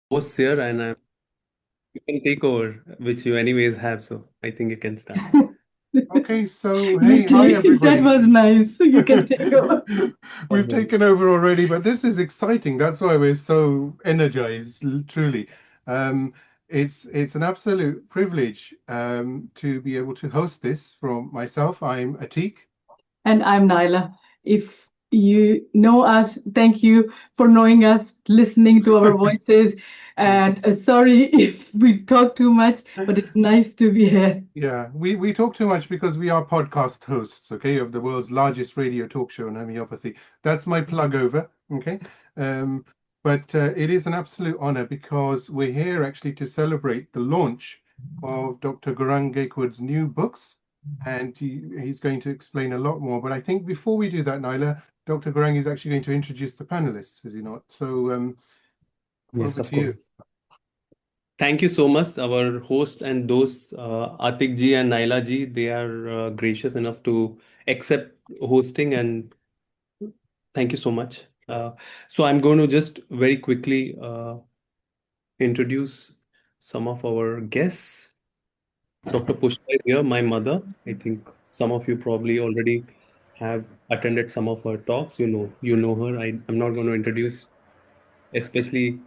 hosts here, and you can take over, which you anyways have. So I think you can start. Okay, so You hey, hi take that everybody. was nice. You can take over. We've taken over already, but this is exciting. That's why we're so energized, truly. Um, it's an absolute privilege to be able to host this from myself. I'm Atik. And I'm Naila. If you know us, thank you for knowing us, listening to our voices. And sorry if we talk too much, but it's nice to be here. Yeah, we talk too much because we are podcast hosts, okay, of the world's largest radio talk show on homeopathy. That's my plug over, okay. Um, but it is an absolute honor because we're here actually to celebrate the launch of Dr. Gaurang Gaikwad's new books, and he's going to explain a lot more. But I think before we do that, Naila, Dr. Gaurang is actually going to introduce the panelists, is he not? So Yes, over of to course. you. Thank you so much, our host and those Atik ji and Naila ji. They are gracious enough to accept hosting, and thank you so much. So I'm going to just very quickly introduce some of our guests. Dr. Pushpa is here, my mother. I think some of you probably already have attended some of her talks. You know her. I'm not going to introduce, especially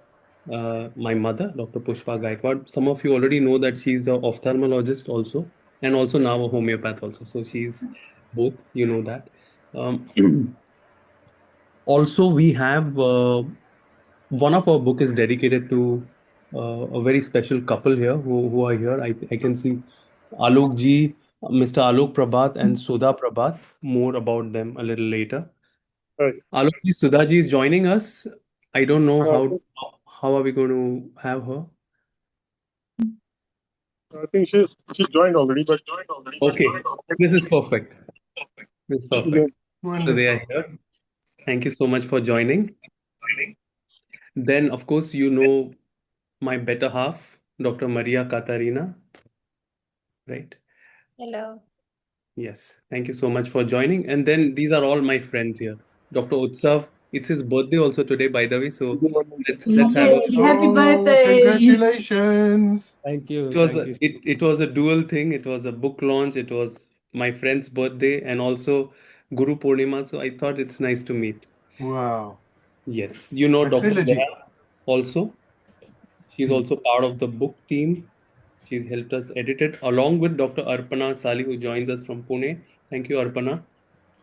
my mother, Dr. Pushpa Gaikwad. Some of you already know that she's an ophthalmologist also, and also now a homeopath also. So she's both. You know that. Also, we have one of our book is dedicated to a very special couple here who are here. I can see Alok ji, Mr. Alok Prabhat, and Sudha Prabhat. More about them a little later. Right. Alok ji, Sudha ji is joining us. I don't know Uh, how are we going to have her. I think she's joined already, but Okay, this is perfect. This is yeah. perfect. So they are Wonderful. here. Thank you so much for joining. Then, of course, you know my better half, Dr. Maria Katarina, right? Hello. Yes, thank you so much for joining. And then these are all my friends here. Dr. Utsav, it's his birthday also today, by the way. So let's have a. Yay, happy Oh, birthday. congratulations. Thank you. It was Thank you. it was a dual thing. It was a book launch. It was my friend's birthday and also Guru-Pournima. So I thought it's nice to meet. Wow. Yes, you know A Dr. trilogy. Jaya also. She's Hmm. also part of the book team. She's helped us edit it along with Dr. Arpana Sali, who joins us from Pune. Thank you, Arpana, Hello,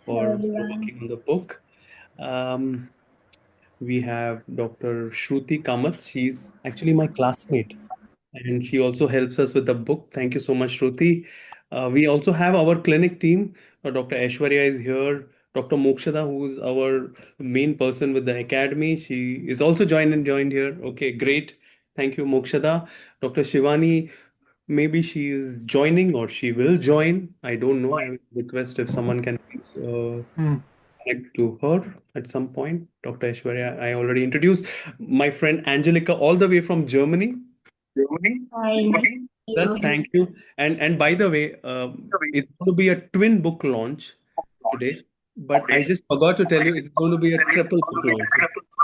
for everyone. working on the book. Um, we have Dr. Shruti Kamath. She's actually my classmate, and she also helps us with the book. Thank you so much, Shruti. We also have our clinic team. Dr. Aishwarya is here. Dr. Mokshada, who's our main person with the academy, she is also joined here. Okay, great. Thank you, Mokshada. Dr. Shivani, maybe she is joining or she will join. I don't know. I will request if someone can please Hmm. connect to her at some point. Dr. Aishwarya, I already introduced my friend Angelica, all the way from Germany. Hi, nice to meet Yes, you. thank you. And by the way, it's going to be a twin book launch today, but I just forgot to tell you it's going to be a triple book launch.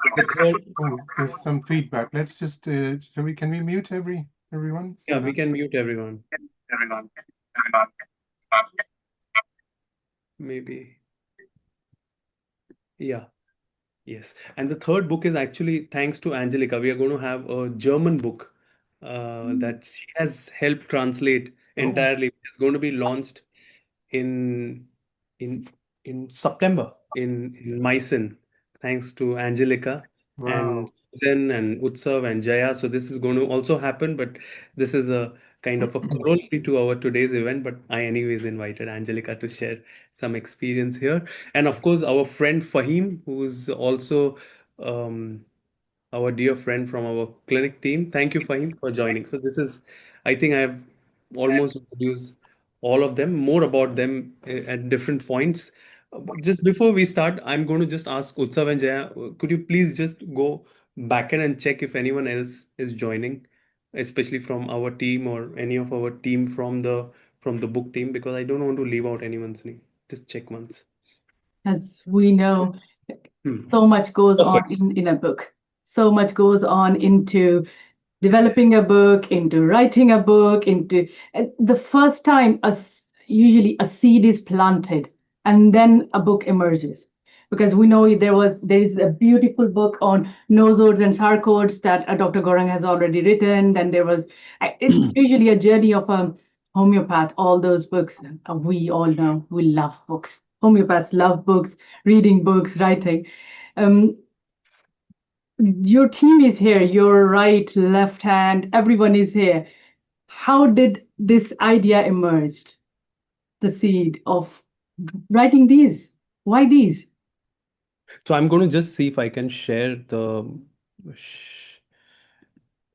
It's the third. Oh, there's some feedback. Let's just can we mute everyone so Yeah, we that can mute everyone. Maybe. Yeah. Yes. And the third book is actually thanks to Angelica. We are going to have a German book that she has helped translate oh entirely. It's going to be launched in in in September in Meissen, thanks to Angelica and wow. Zen and Utsav and Jaya. So this is going to also happen, but this is a kind of a corollary to our today's event. But I anyways invited Angelica to share some experience here. And of course, our friend Fahim, who's also um, our dear friend from our clinic team. Thank you, Fahim, for joining. So this is, I think I have almost introduced all of them, more about them at different points. Just before we start, I'm going to just ask Utsav and Jaya, could you please just go back in and check if anyone else is joining, especially from our team or any of our team from the book team, because I don't want to leave out anyone's name. Just check once. As we know, Hmm. so much goes on Perfect. in a book. So much goes on into developing a book, into writing a book, into the first time usually a seed is planted and then a book emerges. Because we know there is a beautiful book on nosodes and sarcodes that Dr. Gaurang has already written. Then there was it's usually a journey of a homeopath. All those books we all know we love books. Homeopaths love books, reading books, writing. Um, your team is here, your right, left hand, everyone is here. How did this idea emerge? The seed of writing these? Why these? So I'm going to just see if I can share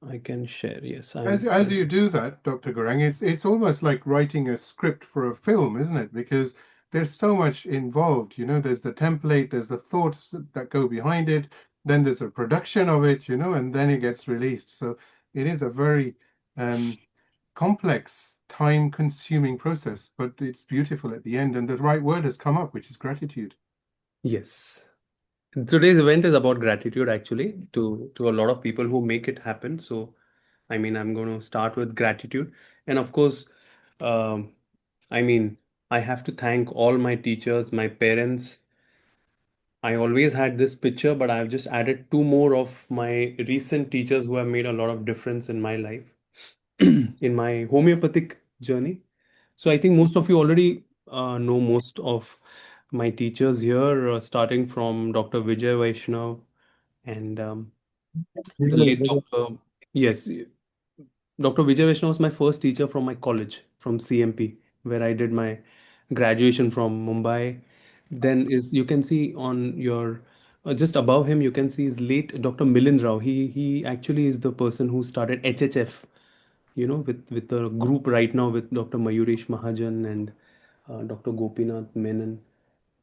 I can share. Yes, As you do that, Dr. Gaurang, it's almost like writing a script for a film, isn't it? Because there's so much involved. There's the template, there's the thoughts that go behind it, then there's a production of it, and then it gets released. So it is a very complex, time-consuming process, but it's beautiful at the end, and the right word has come up, which is gratitude. Yes. Today's event is about gratitude actually to a lot of people who make it happen. So, I mean, I'm going to start with gratitude. And of course, um, I mean, I have to thank all my teachers, my parents. I always had this picture, but I've just added two more of my recent teachers who have made a lot of difference in my life, in my homeopathic journey. So I think most of you already know most of my teachers here, starting from Dr. Vijay Vaishnav and the late Dr. Yes, Dr. Vijay Vaishnav was my first teacher from my college, from CMP, where I did my graduation from Mumbai. Then is you can see on your just above him, you can see is late Dr. Milind Rao. He actually is the person who started HHF, with the group right now with Dr. Mayuresh Mahajan and Dr. Gopinath Menon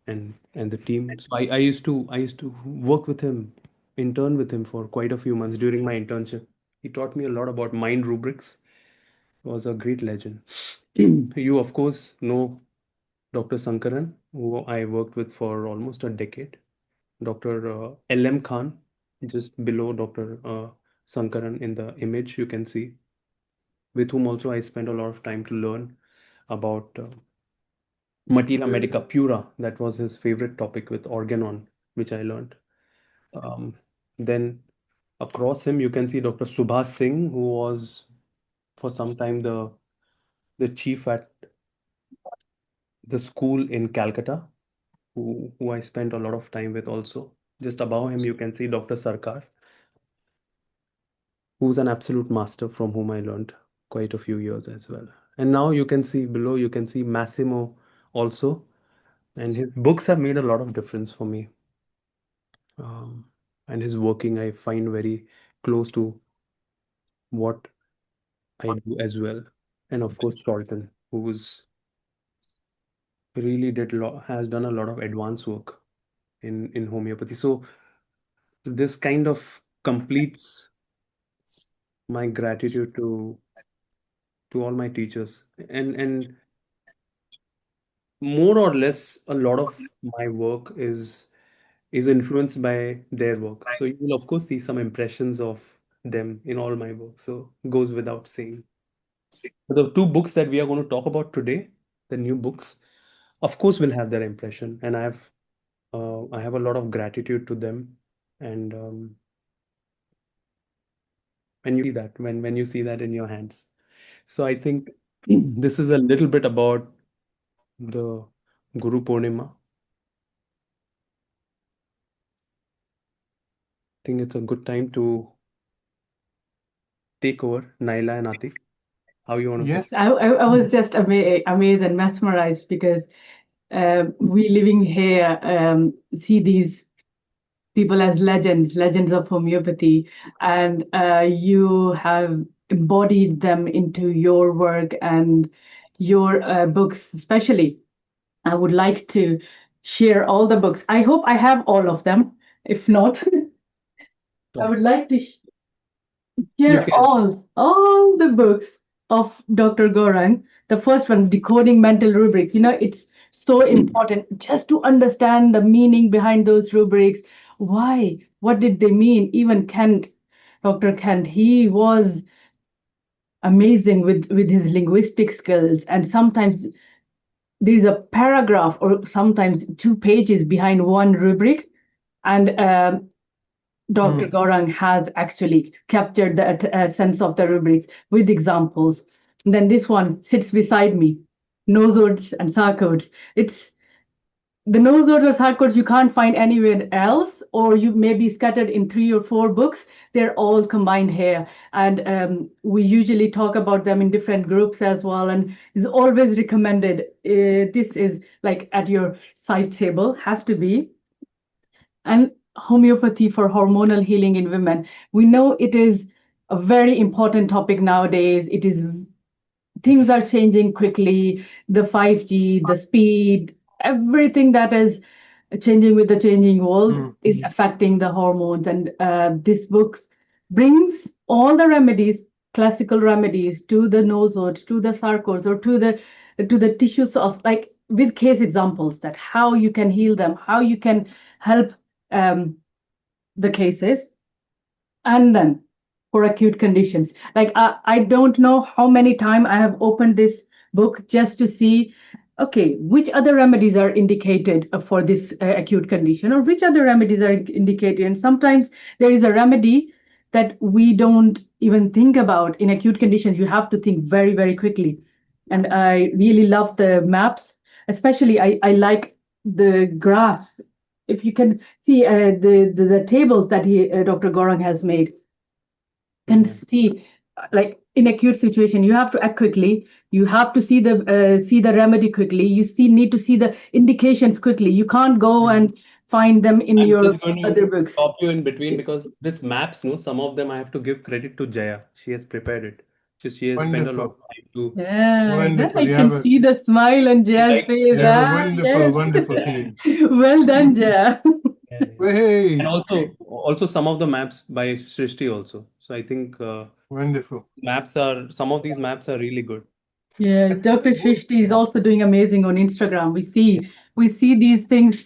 and the team. So I used to work with him, intern with him for quite a few months during my internship. He taught me a lot about mind rubrics. He was a great legend. You of course know Dr. Sankaran, who I worked with for almost a decade. Dr. L.M. Khan, just below Dr. Sankaran in the image you can see, with whom also I spent a lot of time to learn about Materia Medica Pura. That was his favorite topic with Organon, which I learned. Um, then across him, you can see Dr. Subhas Singh, who was for some time the chief at the school in Calcutta, who I spent a lot of time with also. Just above him, you can see Dr. Sarkar, who's an absolute master from whom I learned quite a few years as well. And now you can see below, you can see Massimo also, and his books have made a lot of difference for me. And his working I find very close to what I do as well. And of course, Stolten, who's really has done a lot of advanced work in homeopathy. So this kind of completes my gratitude to all my teachers, and more or less a lot of my work is influenced by their work. So you will of course see some impressions of them in all my work. So goes without saying. The two books that we are going to talk about today, the new books, of course, will have their impression, and I have a lot of gratitude to them, and you see that when you see that in your hands. So I think this is a little bit about the Guru-Pournima. I think it's a good time to take over, Naila and Atik. How you want to Yes. take? I was just amazed and mesmerized because we living here see these people as legends of homeopathy, and you have embodied them into your work and your books, especially. I would like to share all the books. I hope I have all of them. If not, I would like to You share can. all the books of Dr. Gaurang. The first one, Decoding Mental Rubrics. It's so important just to understand the meaning behind those rubrics. Why what did they mean? Even Kent, Dr. Kent, he was amazing with his linguistic skills, and sometimes there's a paragraph or sometimes 2 pages behind one rubric, and Dr. Gaurang has actually captured the sense of the rubrics with examples. And then this one sits beside me, nosodes and sarcodes. It's the nosodes or sarcodes you can't find anywhere else, or you may be scattered in 3 or 4 books. They're all combined here, and we usually talk about them in different groups as well. And it's always recommended. This is like at your side table, has to be. And homeopathy for hormonal healing in women. We know it is a very important topic nowadays. It is things are changing quickly. The 5G, the speed, everything that is changing with the changing world is affecting the hormones. And this book brings all the remedies, classical remedies, to the nosodes, to the sarcodes, or to the tissues of, like, with case examples, that how you can heal them, how you can help the cases. And then for acute conditions, like I don't know how many times I have opened this book just to see, okay, which other remedies are indicated for this acute condition, or which other remedies are indicated. And sometimes there is a remedy that we don't even think about. In acute conditions, you have to think very, very quickly. And I really love the maps, especially I like the graphs. If you can see the tables that Dr. Gaurang has made, can see, like, in acute situation, you have to act quickly. You have to see the remedy quickly. You need to see the indications quickly. You can't go and find them in I'm your just going other to books. stop you in between because this maps, no, some of them I have to give credit to Jaya. She has prepared it. She has spent a lot of Wonderful. time to Yeah, then Wonderful. I can see the smile on Jaya's like face. You have a Ah, wonderful, yes. wonderful team. Well done, Jaya. yeah, yeah. And Hey, also some of the maps by Srishti also. So I think wonderful. some of these maps are really good. Yes, Dr. Shrishti is also doing amazing on Instagram. We see these things,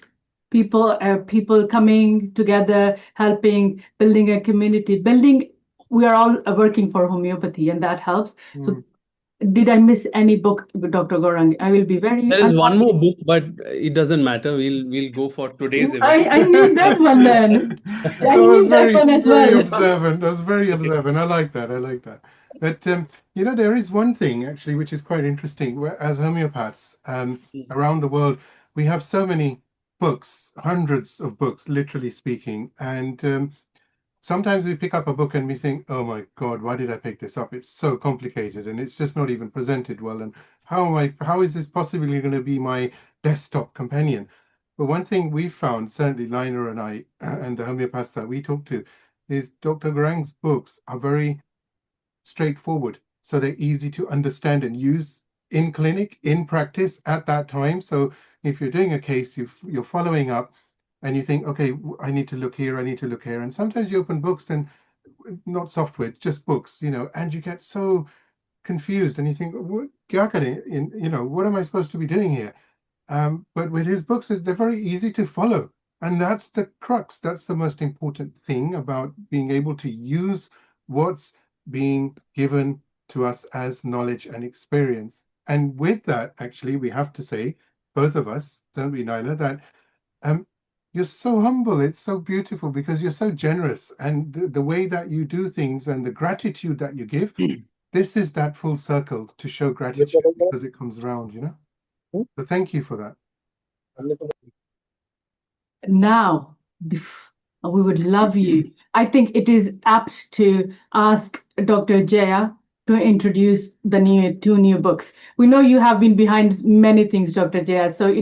people coming together, helping, building a community, building. We are all working for homeopathy, and that helps. So, did I miss any book, Dr. Gaurang? I will be very There is one unhappy. more book, but it doesn't matter. We'll go for today's event. I need that one then. I I was need that one as very well. observant. I was very Okay. observant. I like that. I like that. But there is one thing actually which is quite interesting. Where, as homeopaths around the world, we have so many books, hundreds of books, literally speaking, and sometimes we pick up a book and we think, oh my God, why did I pick this up? It's so complicated and it's just not even presented well. And how is this possibly going to be my desktop companion? But one thing we found, certainly Lina and I, and the homeopaths that we talk to, is Dr. Garang's books are very straightforward. So they're easy to understand and use in clinic, in practice at that time. So if you're doing a case, you're following up, and you think, okay, I need to look here, I need to look here. And sometimes you open books and not software, just books, and you get so confused and you think, what am I supposed to be doing here? But with his books, they're very easy to follow. And that's the crux. That's the most important thing about being able to use what's being given to us as knowledge and experience. And with that, actually, we have to say, both of us, don't we, Naila, that you're so humble. It's so beautiful because you're so generous, and the way that you do things and the gratitude that you give, this is that full circle to show gratitude because it comes around, So thank you for that. Now, we would love you. I think it is apt to ask Dr. Jaya to introduce the two new books. We know you have been behind many things, Dr. Jaya, so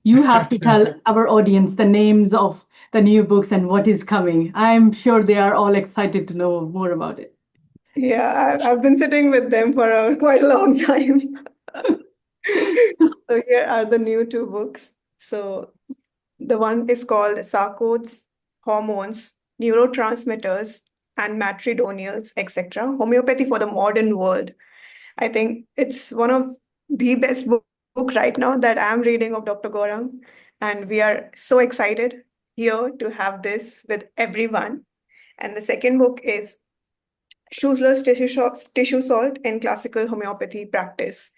you have to tell our audience the names of the new books and what is coming. I'm sure they are all excited to know more about it. Yeah, I've been sitting with them for quite a long time. So here are the new 2 books. So the one is called Sarcodes, Hormones, Neurotransmitters, and Matridonals, etc. Homeopathy for the Modern World. I think it's one of the best book right now that I'm reading of Dr. Gaurang, and we are so excited. here to have this with everyone. And the second book is Schussler's Tissue Salt in Classical Homeopathy Practice.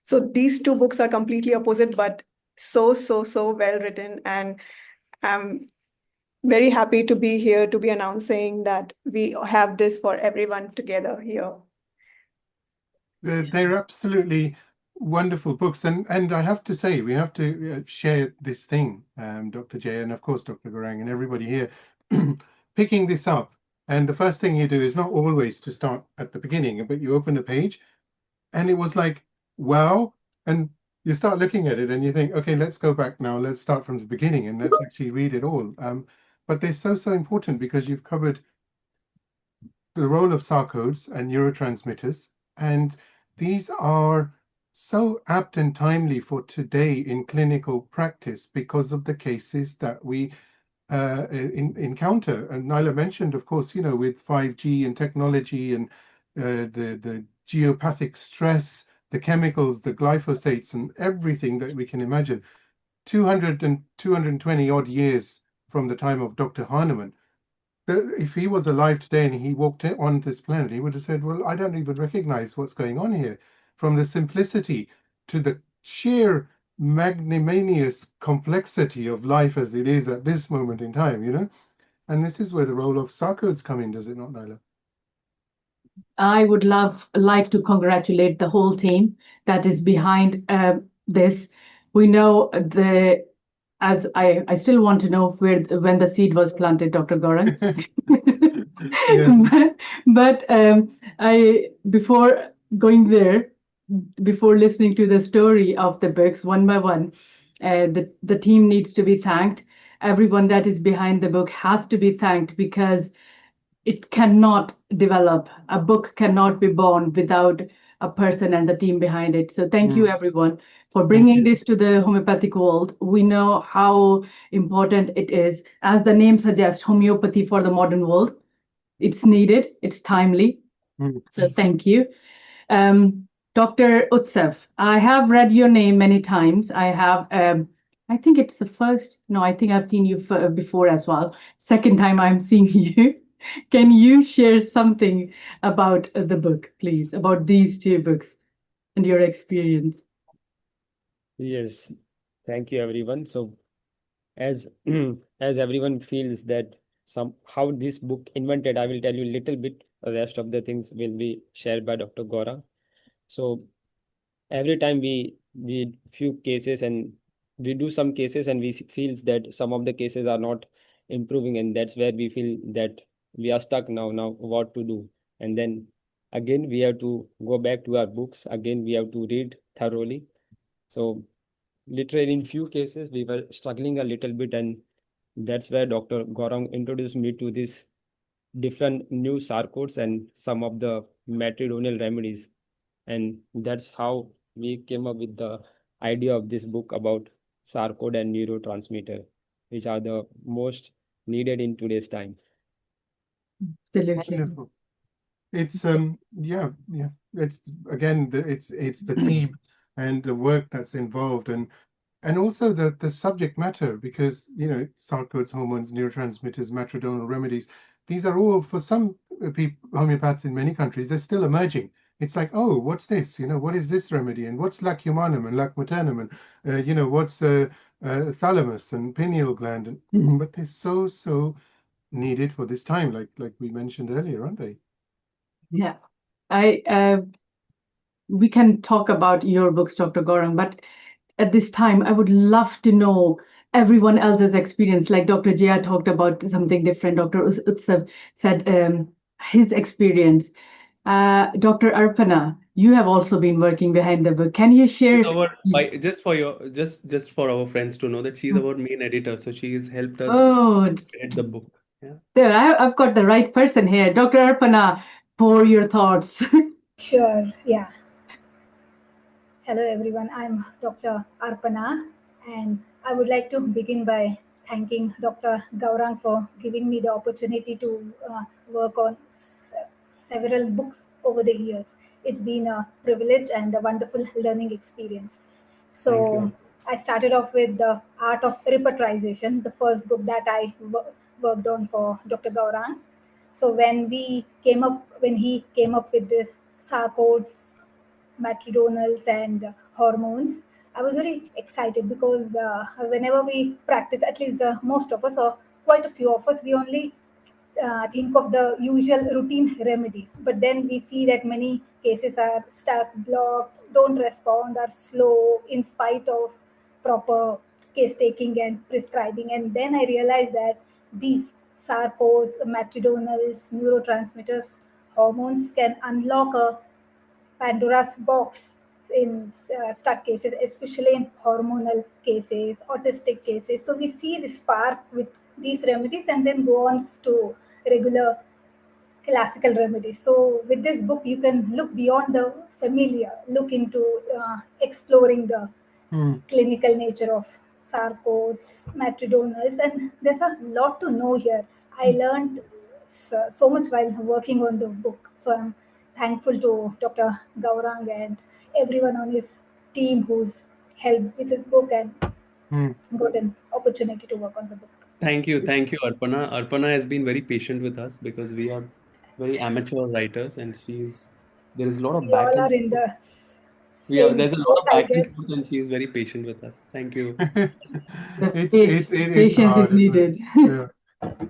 So these two books are completely opposite, but so well written. And I'm very happy to be here to be announcing that we have this for everyone together here. They're absolutely wonderful books, and I have to say, we have to share this thing, Dr. Jay, and of course Dr. Gaurang and everybody here, picking this up. And the first thing you do is not always to start at the beginning, but you open the page, and it was like, wow, and you start looking at it, and you think, okay, let's go back now. Let's start from the beginning, and let's actually read it all. But they're so important because you've covered the role of Sarcodes and neurotransmitters, and these are so apt and timely for today in clinical practice because of the cases that we encounter. And Naila mentioned, of course, with 5G and technology and the geopathic stress, the chemicals, the glyphosates, and everything that we can imagine. 220 odd years from the time of Dr. Hahnemann. If he was alive today and he walked on this planet, he would have said, well, I don't even recognize what's going on here. From the simplicity to the sheer magnanimous complexity of life as it is at this moment in time, And this is where the role of Sarcodes come in, does it not, Naila? I would like to congratulate the whole team that is behind this. We know as I still want to know when the seed was planted, Dr. Gaurang. Yes. But I before going there, before listening to the story of the books one by one, the team needs to be thanked. Everyone that is behind the book has to be thanked because it cannot develop. A book cannot be born without a person and the team behind it. So thank you, everyone, for bringing this to the homeopathic world. We know how important it is. As the name suggests, homeopathy for the modern world. It's needed, it's timely. So thank you. Dr. Utsav, I have read your name many times. I think it's the first, no, I think I've seen you before as well. Second time I'm seeing you. Can you share something about the book, please, about these two books and your experience? Yes, thank you, everyone. So, as as everyone feels that how this book invented, I will tell you a little bit. The rest of the things will be shared by Dr. Gaurang. So, every time we few cases and we do some cases and we feels that some of the cases are not improving, and that's where we feel that we are stuck now what to do. And then again we have to go back to our books, again we have to read thoroughly. So literally in few cases we were struggling a little bit, and that's where Dr. Gaurang introduced me to this different new Sarcodes and some of the matridonal remedies. And that's how we came up with the idea of this book about Sarcode and neurotransmitter, which are the most needed in today's time. Absolutely. Wonderful. It's yeah. It's again it's the team and the work that's involved, and also the subject matter, because Sarcodes, hormones, neurotransmitters, matridonal remedies, these are all, for some people, homeopaths in many countries, they're still emerging. It's like, oh, what's this? What is this remedy? And what's lac humanum and lac maternum? And what's thalamus and pineal gland? And but they're so needed for this time, like we mentioned earlier, aren't they? Yeah, we can talk about your books, Dr. Gaurang, but at this time, I would love to know everyone else's experience. Like Dr. Jaya talked about something different. Dr. Utsav said his experience. Dr. Arpana, you have also been working behind the book. Can you share? Just for our friends to know that she's our main editor, so she's helped us Oh, edit the book. Yeah. there, I've got the right person here. Dr. Arpana, pour your thoughts. Sure, yeah. Hello everyone, I'm Dr. Arpana, and I would like to begin by thanking Dr. Gaurang for giving me the opportunity to work on several books over the years. It's been a privilege and a wonderful learning experience. Thank So, you. I started off with the art of repertorization, the first book that I worked on for Dr. Gaurang. So when he came up with this Sarcodes, Matridonals, and hormones, I was very excited because whenever we practice, at least the most of us, or quite a few of us, we only think of the usual routine remedies. But then we see that many cases are stuck, blocked, don't respond, are slow in spite of proper case taking and prescribing. And then I realized that these sarcodes, matridonals, neurotransmitters, hormones can unlock a Pandora's box in stuck cases, especially in hormonal cases, autistic cases. So we see the spark with these remedies and then go on to regular classical remedies. So with this book, you can look beyond the familiar, look into exploring the clinical nature of sarcodes, matridonals, and there's a lot to know here. I learned so much while working on the book. So I'm thankful to Dr. Gaurang and everyone on his team who's helped with this book and got an opportunity to work on the book. Thank you, Arpana. Arpana has been very patient with us because we are very amateur writers, and there is a lot of We back all and are in forth. the same There's a lot boat, of I back and guess. forth, and she is very patient with us. Thank you. It's Patience is hard, isn't it? needed. Yeah,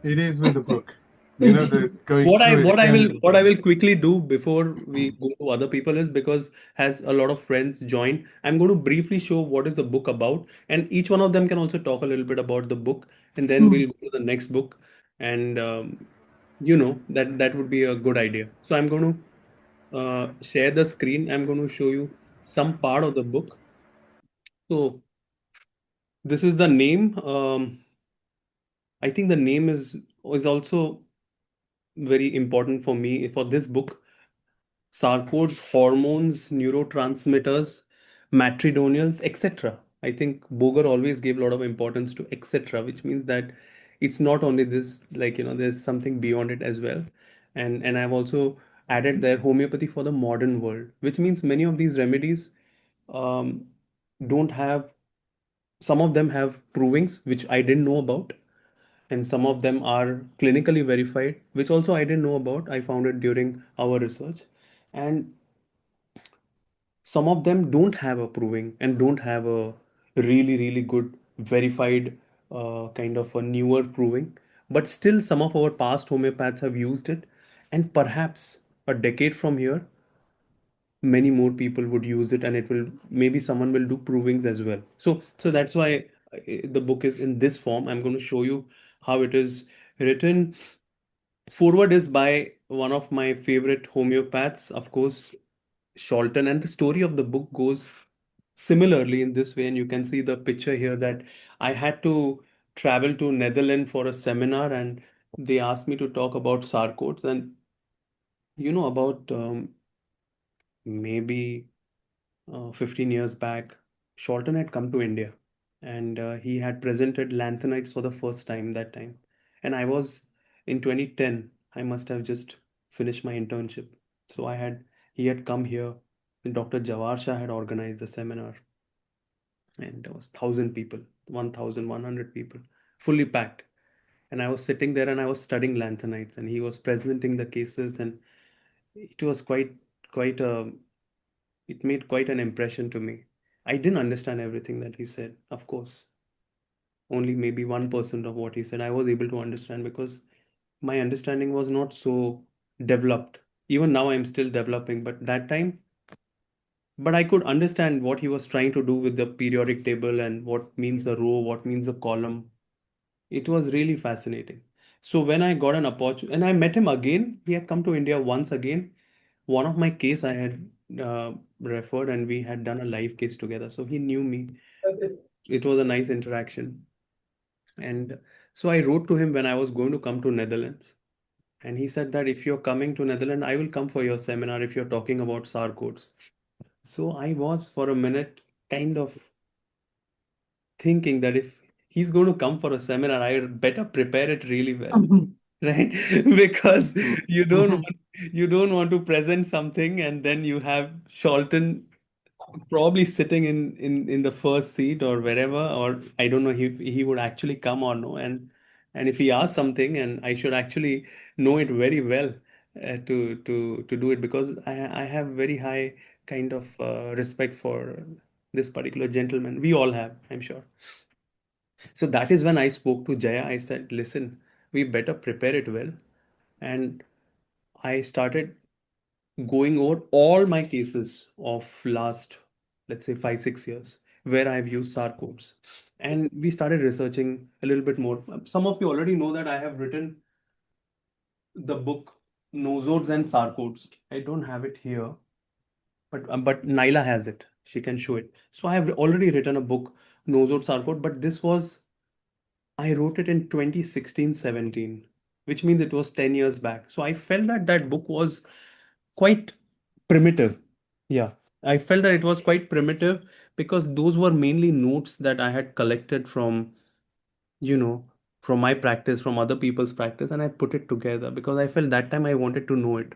it is with the book. You know, the going What I through it what I will can. what I will quickly do before we go to other people is, because has a lot of friends joined, I'm going to briefly show what is the book about, and each one of them can also talk a little bit about the book, and then we'll go to the next book, and that would be a good idea. So I'm going to share the screen. I'm going to show you some part of the book. So this is the name. I think the name is also very important for me for this book. Sarcodes, hormones, neurotransmitters, matridonials, etc. I think Boger always gave a lot of importance to etc., which means that it's not only this, there's something beyond it as well. And I've also added there homeopathy for the modern world, which means many of these remedies um, don't have, some of them have provings, which I didn't know about, and some of them are clinically verified, which also I didn't know about. I found it during our research. And some of them don't have a proving and don't have a really, really good verified kind of a newer proving. But still, some of our past homeopaths have used it. And perhaps a decade from here, many more people would use it, and it will, maybe someone will do provings as well. So that's why the book is in this form. I'm going to show you how it is written. Forward is by one of my favorite homeopaths, of course, Sholton, and the story of the book goes similarly in this way. And you can see the picture here that I had to travel to Netherlands for a seminar, and they asked me to talk about Sarcodes. And about maybe 15 years back, Sholton had come to India, and he had presented lanthanides for the first time that time. And I was in 2010, I must have just finished my internship. So he had come here, and Dr. Jawar Shah had organized the seminar, and there was 1,000 people, 1,100 people, fully packed. And I was sitting there and I was studying lanthanides, and he was presenting the cases, and it was quite a it made quite an impression to me. I didn't understand everything that he said, of course. Only maybe 1% of what he said I was able to understand, because my understanding was not so developed. Even now, I'm still developing, but that time, but I could understand what he was trying to do with the periodic table and what means a row, what means a column. It was really fascinating. So when I got an opportunity, and I met him again, he had come to India once again. One of my case I had referred, and we had done a live case together. So he knew me. It was a nice interaction. And so I wrote to him when I was going to come to Netherlands. And he said that if you're coming to Netherlands, I will come for your seminar if you're talking about Sarcodes. So I was for a minute kind of thinking that if he's going to come for a seminar, I better prepare it really well, right? Because you don't want to present something and then you have Sholton probably sitting in the first seat or wherever, or I don't know if he would actually come or no, and if he asks something, and I should actually know it very well to do it, because I have very high kind of respect for this particular gentleman. We all have, I'm sure. So that is when I spoke to Jaya. I said, listen, we better prepare it well. And I started going over all my cases of last, let's say, 5, 6 years where I've used Sarcodes. And we started researching a little bit more. Some of you already know that I have written the book Nozodes and Sarcodes. I don't have it here, but Naila has it. She can show it. So I have already written a book, Nozodes Sarcode, but this was I wrote it in 2016-17, which means it was 10 years back. So I felt that that book was quite primitive. Yeah, I felt that it was quite primitive because those were mainly notes that I had collected from, you know, from my practice, from other people's practice, and I put it together because I felt that time I wanted to know it.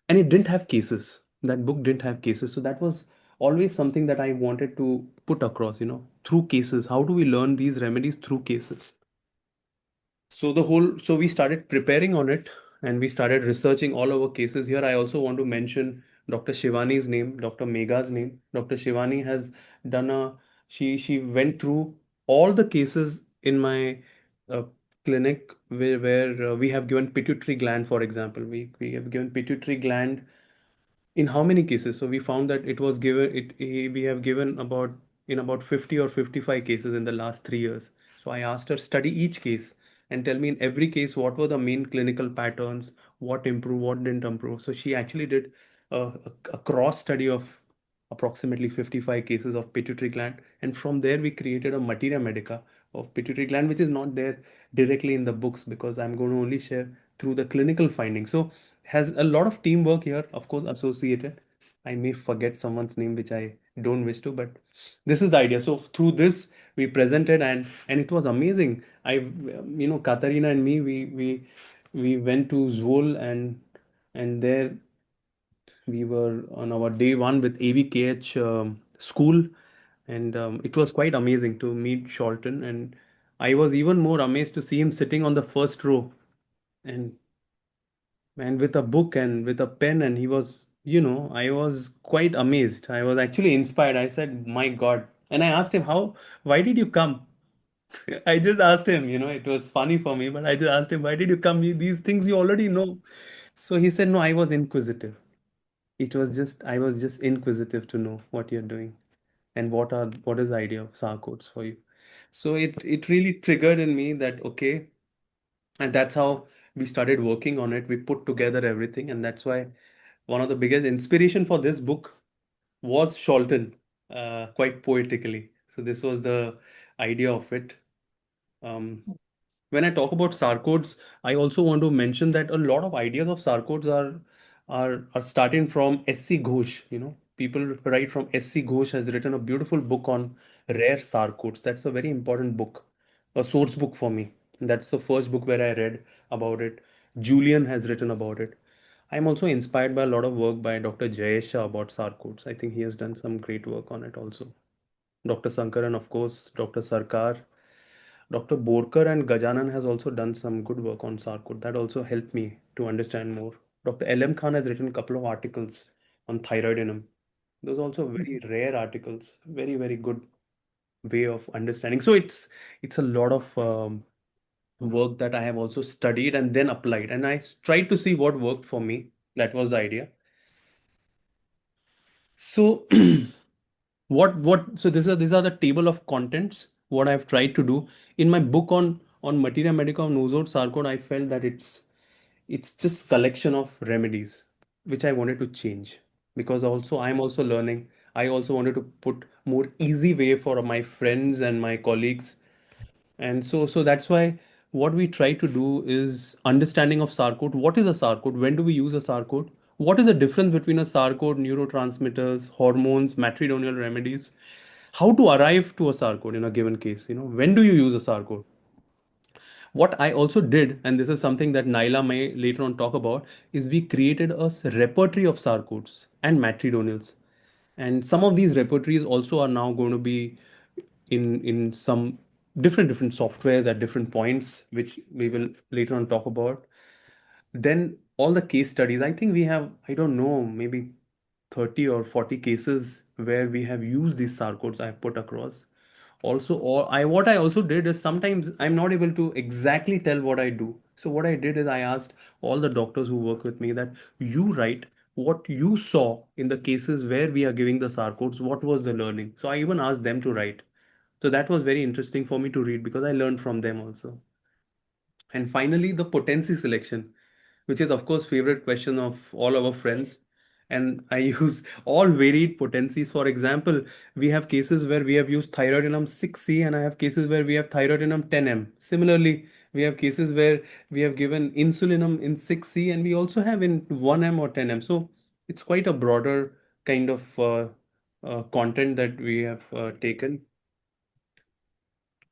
And it didn't have cases. That book didn't have cases. So that was always something that I wanted to put across, through cases. How do we learn these remedies through cases? So we started preparing on it and we started researching all our cases. Here I also want to mention Dr. Shivani's name, Dr. Megha's name. Dr. Shivani has done she went through all the cases in my uh, clinic where we have given pituitary gland, for example. We have given pituitary gland in how many cases? So we found that it was given we have given about 50 or 55 cases in the last 3 years. So I asked her, study each case and tell me in every case what were the main clinical patterns, what improved, what didn't improve. So she actually did a cross study of approximately 55 cases of pituitary gland, and from there we created a materia medica of pituitary gland, which is not there directly in the books because I'm going to only share through the clinical findings. So has a lot of teamwork here, of course, associated. I may forget someone's name, which I don't wish to, but this is the idea. So through this, we presented, and it was amazing. Katarina and me, we went to Zvol, and there we were on our day one with AVKH school, and it was quite amazing to meet Sholton, and I was even more amazed to see him sitting on the first row, and with a book and with a pen, and he was, I was quite amazed. I was actually inspired. I said, my God. And I asked him, why did you come? I just asked him, it was funny for me, but I just asked him, why did you come? These things you already know. So he said, no, I was inquisitive. I was just inquisitive to know what you're doing and what is the idea of Sarcodes for you. So it really triggered in me that, okay, and that's how we started working on it. We put together everything, and that's why one of the biggest inspiration for this book was Sholton, quite poetically. So this was the idea of it. Um, when I talk about Sarcodes, I also want to mention that a lot of ideas of Sarcodes are starting from S.C. Ghosh. People write from S.C. Ghosh has written a beautiful book on rare Sarcodes. That's a very important book, a source book for me. That's the first book where I read about it. Julian has written about it. I'm also inspired by a lot of work by Dr. Jayesh Shah about Sarcodes. I think he has done some great work on it also. Dr. Sankaran, of course, Dr. Sarkar, Dr. Borkar and Gajanan has also done some good work on Sarkod. That also helped me to understand more. Dr. L.M. Khan has written a couple of articles on thyroidinum. Those are also very rare articles, very, very good way of understanding. So it's a lot of work that I have also studied and then applied. And I tried to see what worked for me. That was the idea. So so these are the table of contents what I've tried to do in my book on materia medica of Nosode Sarcode. I felt that it's just collection of remedies which I wanted to change, because also I'm also learning. I also wanted to put more easy way for my friends and my colleagues, and so that's why what we try to do is understanding of Sarcode. What is a Sarcode? When do we use a Sarcode? What is the difference between a Sarcode, neurotransmitters, hormones, matridonial remedies? How to arrive to a Sarcode in a given case? When do you use a Sarcode? What I also did, and this is something that Naila may later on talk about, is we created a repertory of Sarcodes and matridonials. And some of these repertories also are now going to be in some different softwares at different points, which we will later on talk about. Then all the case studies, I think we have, I don't know, maybe 30 or 40 cases where we have used these Sarcodes I put across. Also, or I what I also did is sometimes I'm not able to exactly tell what I do. So what I did is I asked all the doctors who work with me that you write what you saw in the cases where we are giving the Sarcodes, what was the learning. So I even asked them to write. So that was very interesting for me to read because I learned from them also. And finally, the potency selection, which is of course favorite question of all our friends. And I use all varied potencies. For example, we have cases where we have used thyroidinum 6C and I have cases where we have thyroidinum 10M. Similarly, we have cases where we have given insulinum in 6C and we also have in 1M or 10M. So it's quite a broader kind of content that we have taken.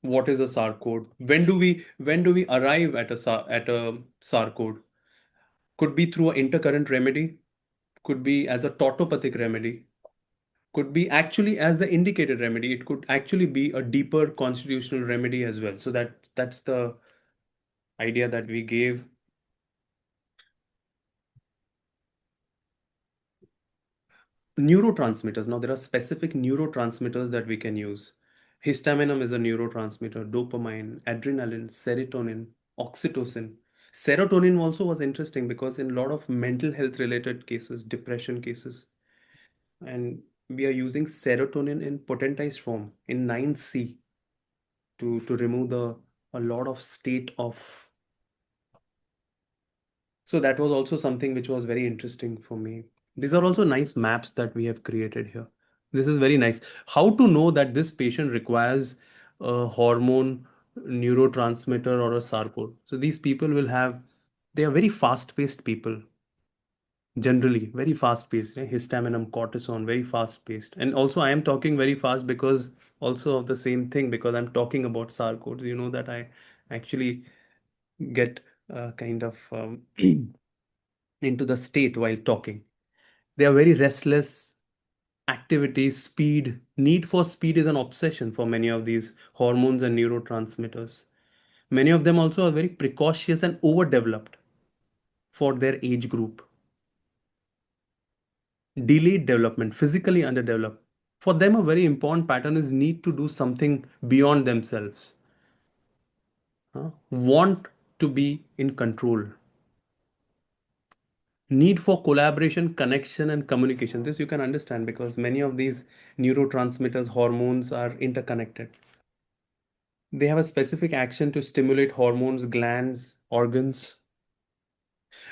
What is a Sarcode? When do we arrive at a Sarcode? Could be through an intercurrent remedy, could be as a tautopathic remedy, could be actually as the indicated remedy. It could actually be a deeper constitutional remedy as well. So that's the idea that we gave. Neurotransmitters. Now there are specific neurotransmitters that we can use. Histaminum is a neurotransmitter, dopamine, adrenaline, serotonin, oxytocin. Serotonin also was interesting because in a lot of mental health related cases, depression cases, and we are using serotonin in potentized form in 9C to remove a lot of state of. So that was also something which was very interesting for me. These are also nice maps that we have created here. This is very nice. How to know that this patient requires a hormone, neurotransmitter, or a sarcode. So these people will have, they are very fast-paced people. Generally, very fast-paced. Histaminum, cortisone, very fast-paced. And also, I am talking very fast because also of the same thing because I'm talking about sarcodes. You know that I actually get kind of into the state while talking. They are very restless. Activity, speed, need for speed is an obsession for many of these hormones and neurotransmitters. Many of them also are very precocious and overdeveloped for their age group. Delayed development, physically underdeveloped. For them, a very important pattern is need to do something beyond themselves. Want to be in control. Need for collaboration, connection, and communication. This you can understand because many of these neurotransmitters, hormones are interconnected. They have a specific action to stimulate hormones, glands, organs.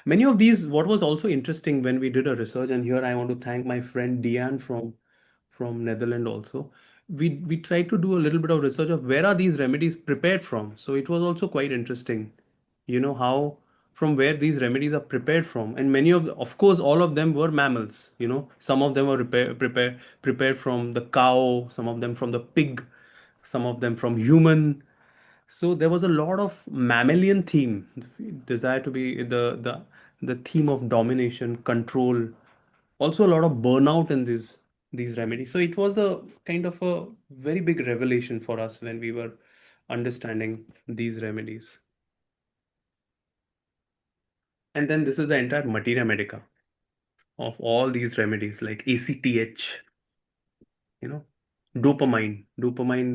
Many of these, what was also interesting when we did a research, and here I want to thank my friend Diane from Netherlands also. We tried to do a little bit of research of where are these remedies prepared from. So it was also quite interesting, how from where these remedies are prepared from. And many of course, all of them were mammals. Some of them were prepared from the cow, some of them from the pig, some of them from human. So there was a lot of mammalian theme, desire to be the theme of domination, control, also a lot of burnout in these remedies. So it was a kind of a very big revelation for us when we were understanding these remedies. And then this is the entire materia medica of all these remedies like ACTH, you know, dopamine,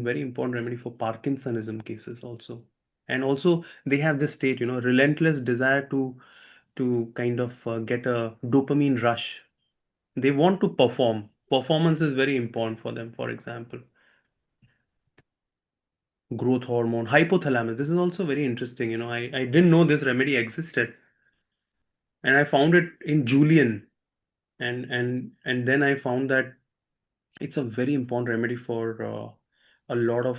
very important remedy for Parkinsonism cases also. And also they have this state, relentless desire to kind of get a dopamine rush. They want to perform. Performance is very important for them, for example. Growth hormone, hypothalamus. This is also very interesting. I didn't know this remedy existed. And I found it in Julian. And then I found that it's a very important remedy for a lot of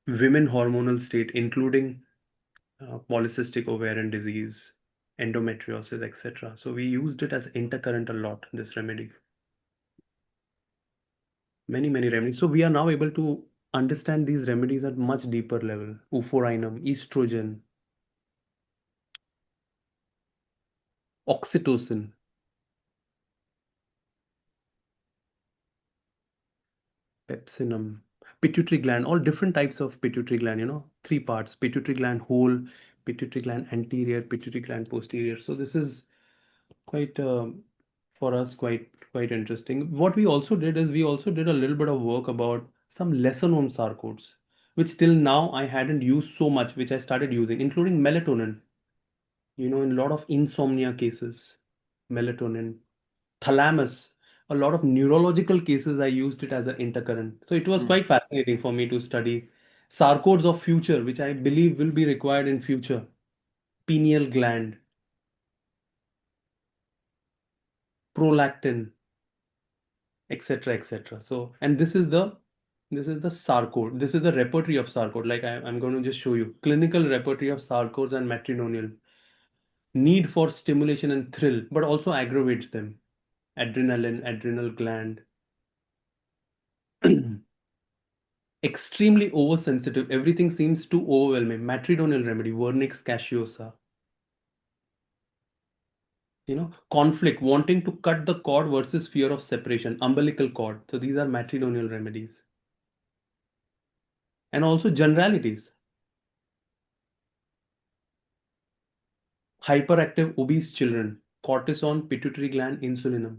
women hormonal state, including polycystic ovarian disease, endometriosis, etc. So we used it as intercurrent a lot, this remedy. Many remedies. So we are now able to understand these remedies at much deeper level. Euphorhinum, estrogen, oxytocin. pepsinum, pituitary gland, all different types of pituitary gland, 3 parts: pituitary gland whole, pituitary gland anterior, pituitary gland posterior. So this is quite for us quite interesting. What we also did is we also did a little bit of work about some lesser known sarcodes, which till now I hadn't used so much, which I started using, including melatonin. In a lot of insomnia cases, melatonin, thalamus, a lot of neurological cases, I used it as an intercurrent. So it was quite fascinating for me to study sarcodes of future, which I believe will be required in future. Pineal gland, prolactin, etc., etc. So, and this is the sarcode. This is the repertory of sarcode. Like I'm going to just show you clinical repertory of sarcodes and matridonial. Need for stimulation and thrill, but also aggravates them. Adrenaline, adrenal gland. Extremely oversensitive. Everything seems too overwhelming. Matridonial remedy, vernix caseosa. Conflict, wanting to cut the cord versus fear of separation, umbilical cord. So these are matridonial remedies. And also generalities. Hyperactive obese children, cortisone, pituitary gland, insulinum.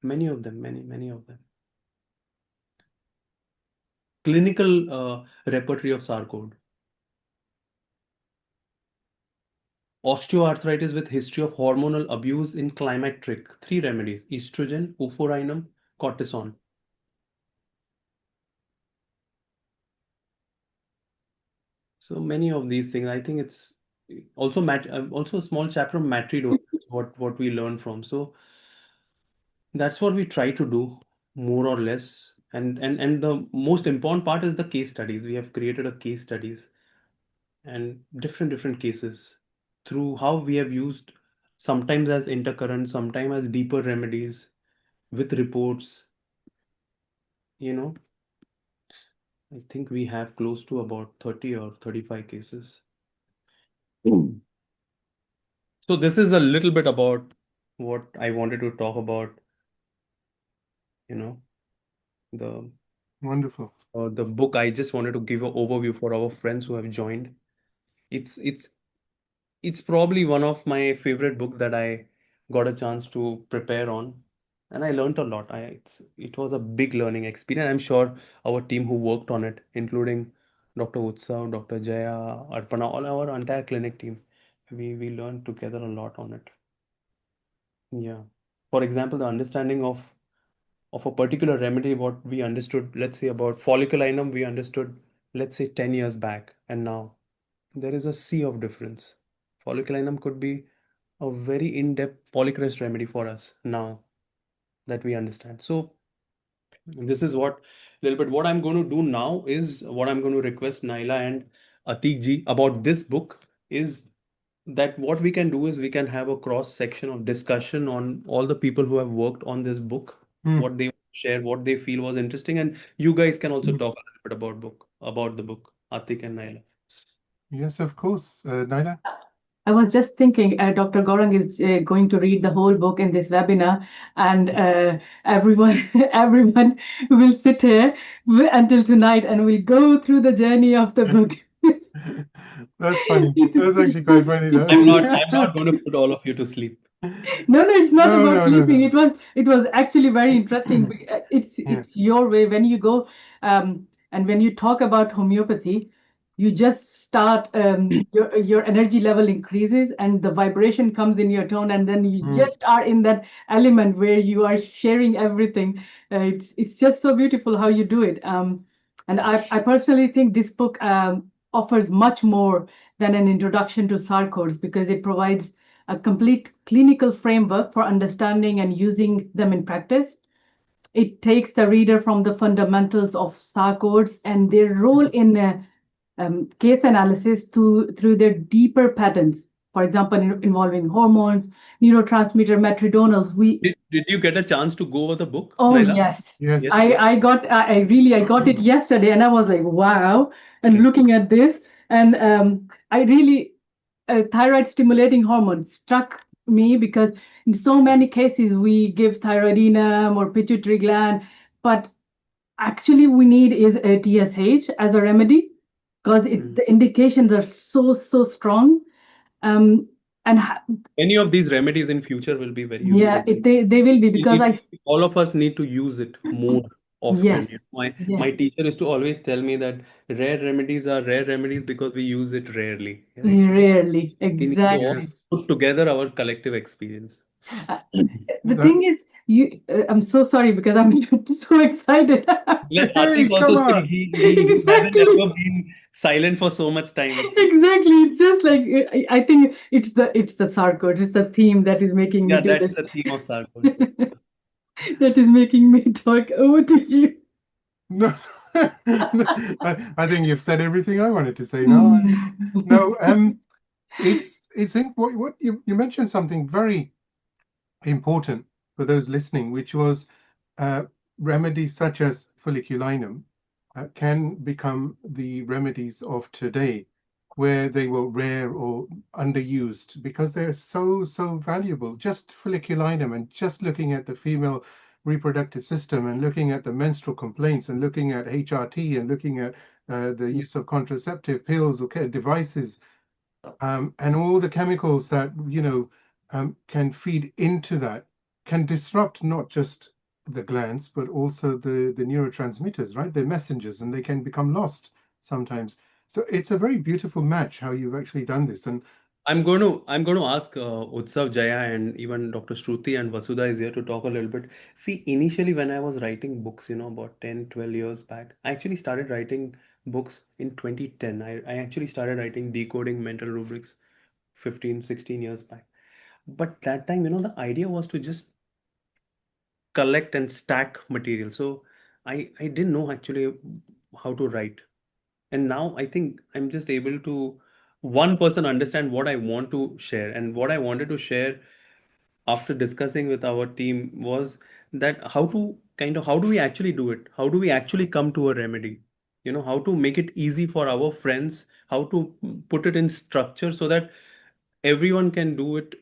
Many of them, many of them. Clinical repertory of sarcode. Osteoarthritis with history of hormonal abuse in climacteric. 3 remedies: estrogen, euphorhinum, cortisone. So many of these things. I think it's also also a small chapter of matridonial, what we learn from. So that's what we try to do, more or less. And the most important part is the case studies. We have created a case studies and different cases through how we have used, sometimes as intercurrent, sometimes as deeper remedies with reports. I think we have close to about 30 or 35 cases. So this is a little bit about what I wanted to talk about, the Wonderful. the book. I just wanted to give an overview for our friends who have joined. It's probably one of my favorite book that I got a chance to prepare on, and I learned a lot. It was a big learning experience. I'm sure our team who worked on it, including Dr. Utsav, Dr. Jaya, Arpana, all our entire clinic team, we learned together a lot on it. Yeah. For example, the understanding of a particular remedy, what we understood, let's say about folliculinum, we understood, let's say 10 years back, and now there is a sea of difference. Folliculinum could be a very in-depth polycrest remedy for us now that we understand. So this is what little bit what I'm going to do now is what I'm going to request Naila and Atik ji about this book is that what we can do is we can have a cross section of discussion on all the people who have worked on this book, what they share, what they feel was interesting, and you guys can also talk a little bit about the book, Atik and Naila. Yes, of course. Naila? I was just thinking, Dr. Gaurang is going to read the whole book in this webinar, and everyone everyone will sit here until tonight, and we'll go through the journey of the book. That's funny. That's actually quite funny. I'm not going to put all of you to sleep. No, it's not No, about no, no, sleeping. no. It was actually very interesting. It's your way when you go and when you talk about homeopathy, you just start your energy level increases and the vibration comes in your tone, and then you just are in that element where you are sharing everything. It's just so beautiful how you do it. And I personally think this book offers much more than an introduction to Sarcodes, because it provides a complete clinical framework for understanding and using them in practice. It takes the reader from the fundamentals of Sarcodes and their role in case analysis through their deeper patterns. For example, involving hormones, neurotransmitter, matridonals. Did you get a chance to go over the book, Oh, Naila? yes. Yes. I got it yesterday, and I was like, wow. And Okay. looking at this, and I really thyroid stimulating hormone struck me, because in so many cases we give thyroidinum or pituitary gland, but actually we need is a TSH as a remedy, because the indications are so strong. And Any of these remedies in future will be very yeah, useful. they will be, because All of us need to use it more yes, often. My yes, teacher used to always tell me that rare remedies are rare remedies because we use it rarely, right? rarely, We need to all exactly. Yes. put together our collective experience. Uh, the That, thing is, I'm so sorry because I'm so excited. Let hey, Atik also come speak. on. He hasn't Exactly. ever been silent for so much time. Exactly. It's just like I think it's the Sarcodes. It's the theme that is making me Yeah, do that's this. the theme of Sarcodes. That is making me talk over to you. No, no, I think you've said everything I wanted to say now. Mm. No, it's in what you mentioned something very important for those listening, which was uh, remedies such as folliculinum can become the remedies of today, where they were rare or underused because they're so valuable. Just folliculinum and just looking at the female reproductive system and looking at the menstrual complaints and looking at HRT and looking at the use of contraceptive pills or devices, and all the chemicals that can feed into that, can disrupt not just the glands but also the neurotransmitters, right? They're messengers and they can become lost sometimes. So it's a very beautiful match how you've actually done this. And I'm going to ask Utsav, Jaya, and even Dr. Shruti and Vasudha is here to talk a little bit. See, initially when I was writing books, about 10, 12 years back, I actually started writing books in 2010. I actually started writing decoding mental rubrics 15, 16 years back. But that time, the idea was to just collect and stack material. So I didn't know actually how to write. And now I think I'm just able to one person understand what I want to share. And what I wanted to share after discussing with our team was that how do we actually do it? How do we actually come to a remedy? How to make it easy for our friends, how to put it in structure so that everyone can do it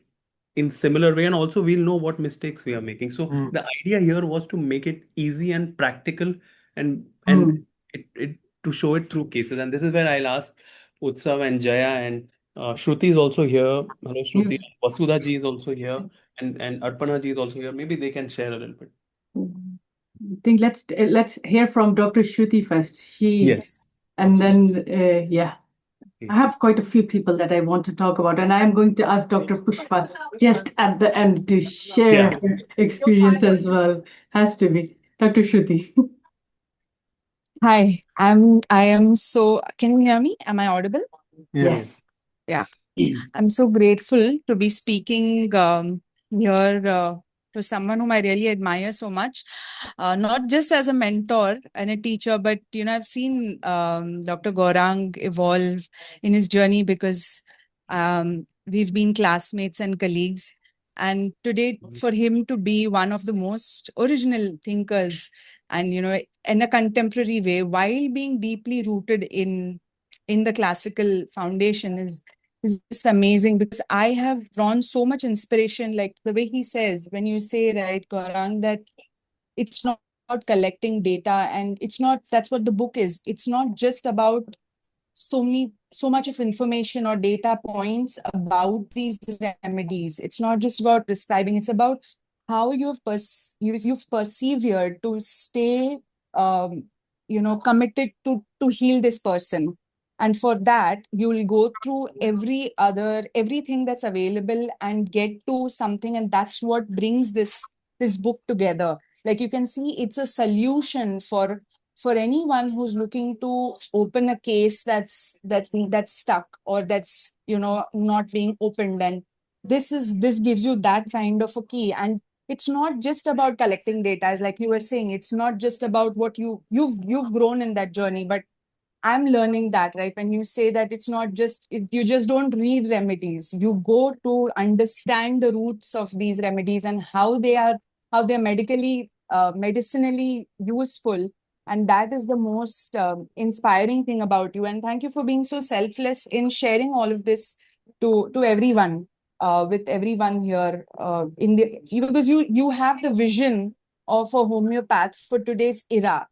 in similar way, and also we'll know what mistakes we are making. So mm, the idea here was to make it easy and practical, and Mm. it to show it through cases. And this is where I'll ask Utsav and Jaya, and Shruti is also here. Hello, Shruti. You- Vasudha ji is also here, and Arpana ji is also here. Maybe they can share a little bit. I think let's hear from Dr. Shruti first. Yes, of And course. then yeah. I Yes. have quite a few people that I want to talk about, and I am going to ask Dr. Pushpa just at the end to share Yeah. her experience as well. Has to be. Dr. Shruti. Hi, I am so, can you hear me? Am I audible? yes. Yeah. I'm so grateful to be speaking here to someone whom I really admire so much, not just as a mentor and a teacher, but I've seen Dr. Gaurang evolve in his journey because we've been classmates and colleagues. And today, for him to be one of the most original thinkers, and in a contemporary way, while being deeply rooted in the classical foundation, is just amazing, because I have drawn so much inspiration, like the way he says, when you say, right, Gaurang, that it's not about collecting data, and it's not, that's what the book is. It's not just about so much of information or data points about these remedies. It's not just about prescribing. It's about how you've persevered to stay committed to heal this person. And for that, you'll go through everything that's available and get to something. And that's what brings this book together. Like, you can see, it's a solution for anyone who's looking to open a case that's stuck, or that's not being opened. And this gives you that kind of a key. And it's not just about collecting data, as like you were saying. It's not just about what you've grown in that journey, but I'm learning that, right? When you say that it's not just, you just don't read remedies, you go to understand the roots of these remedies and how they're medicinally useful. And that is the most inspiring thing about you. And thank you for being so selfless in sharing all of this to everyone. with everyone here because you have the vision of a homeopath for today's era.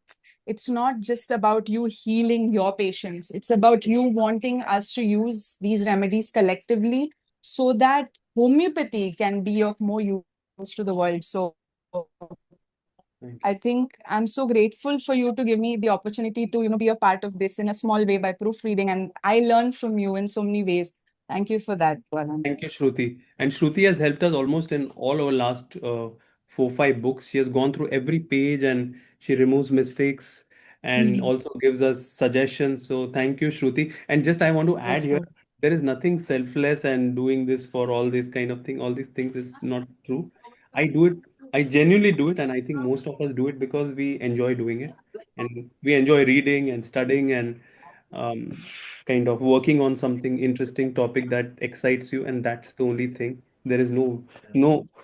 It's not just about you healing your patients. It's about you wanting us to use these remedies collectively so that homeopathy can be of more use to the world. So I think I'm so grateful for you to give me the opportunity to, be a part of this in a small way by proofreading. And I learned from you in so many ways. Thank you for that, Gaurang. Thank you, Shruti. And Shruti has helped us almost in all our last 4, 5 books. She has gone through every page and she removes mistakes and also gives us suggestions. So thank you, Shruti. And just I want to add here, there is nothing selfless and doing this for all this kind of thing. All these things is not true. I do it. I genuinely do it, and I think most of us do it because we enjoy doing it, and we enjoy reading and studying and um, kind of working on something interesting topic that excites you, and that's the only thing. There is no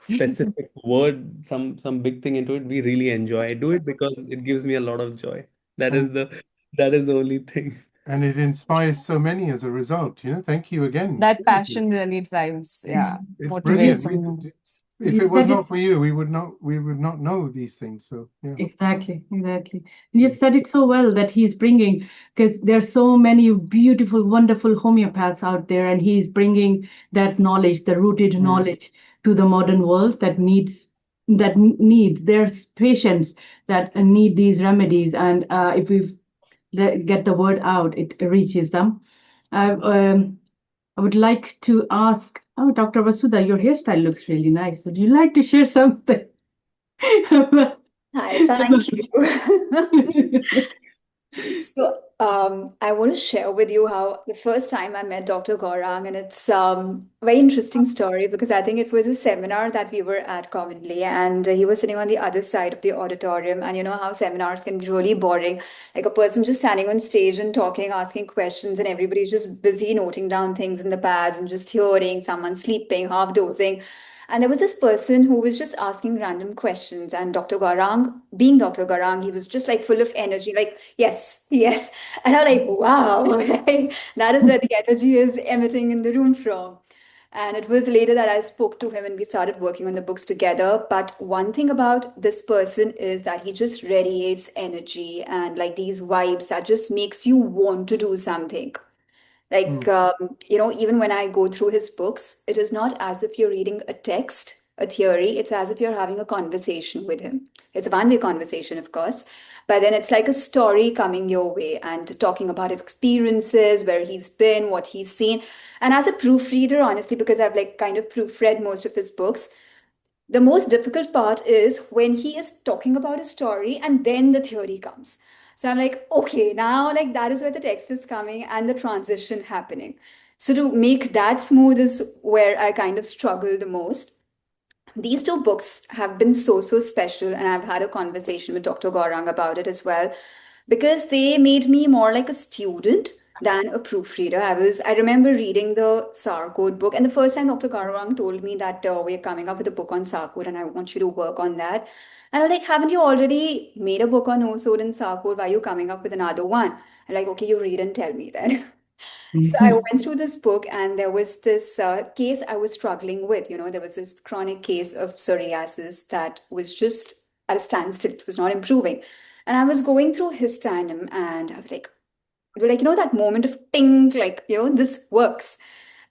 specific word, some big thing into it. We really enjoy. I do it because it gives me a lot of joy. That is And, the only thing. and it inspires so many as a result. Thank you again. That passion really drives, It's motivates brilliant. someone. If You it was said not it for you, we would not know these things. So yeah. exactly. And you've said it so well that he's bringing, because there's so many beautiful, wonderful homeopaths out there, and he's bringing that knowledge, the rooted knowledge, to the modern world that needs there's patients that need these remedies, and if we get the word out, it reaches them. I would like to ask, Dr. Vasudha, your hairstyle looks really nice. Would you like to share something? Hi, thank you. So, I want to share with you how the first time I met Dr. Gaurang, and it's a very interesting story because I think it was a seminar that we were at commonly, and he was sitting on the other side of the auditorium. And you know how seminars can be really boring, like a person just standing on stage and talking, asking questions, and everybody's just busy noting down things in the pads and just hearing someone sleeping, half dozing. And there was this person who was just asking random questions. And Dr. Gaurang, being Dr. Gaurang, he was just like full of energy, like, yes, yes. And I'm like, wow, like, that is where the energy is emitting in the room from. And it was later that I spoke to him and we started working on the books together. But one thing about this person is that he just radiates energy and like these vibes that just makes you want to do something. Like, even when I go through his books, it is not as if you're reading a text, a theory. It's as if you're having a conversation with him. It's a one-way conversation, of course, but then it's like a story coming your way and talking about his experiences, where he's been, what he's seen. And as a proofreader, honestly, because I've like kind of proofread most of his books, the most difficult part is when he is talking about a story and then the theory comes. So I'm like, okay, now like that is where the text is coming and the transition happening. So to make that smooth is where I kind of struggle the most. These two books have been so special, and I've had a conversation with Dr. Gaurang about it as well, because they made me more like a student than a proofreader. I remember reading the Sarcode book, and the first time Dr. Gaurang told me that we're coming up with a book on Sarcode and I want you to work on that. And I'm like, haven't you already made a book on Osode and Sarcode? Why are you coming up with another one? I'm like, okay, you read and tell me then. So I went through this book, and there was this case I was struggling with. There was this chronic case of psoriasis that was just at a standstill. It was not improving. And I was going through histamine, and I was like, that moment of ting, like, this works.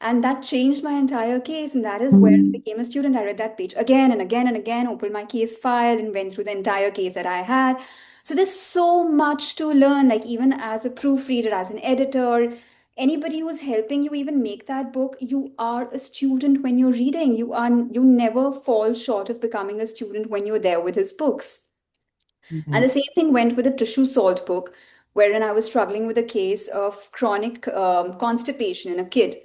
And that changed my entire case. And that is where I became a student. I read that page again and again and again, opened my case file and went through the entire case that I had. So there's so much to learn, like even as a proofreader, as an editor, anybody who's helping you even make that book, you are a student when you're reading. You never fall short of becoming a student when you're there with his books. And the same thing went with the tissue salt book, wherein I was struggling with a case of chronic constipation in a kid.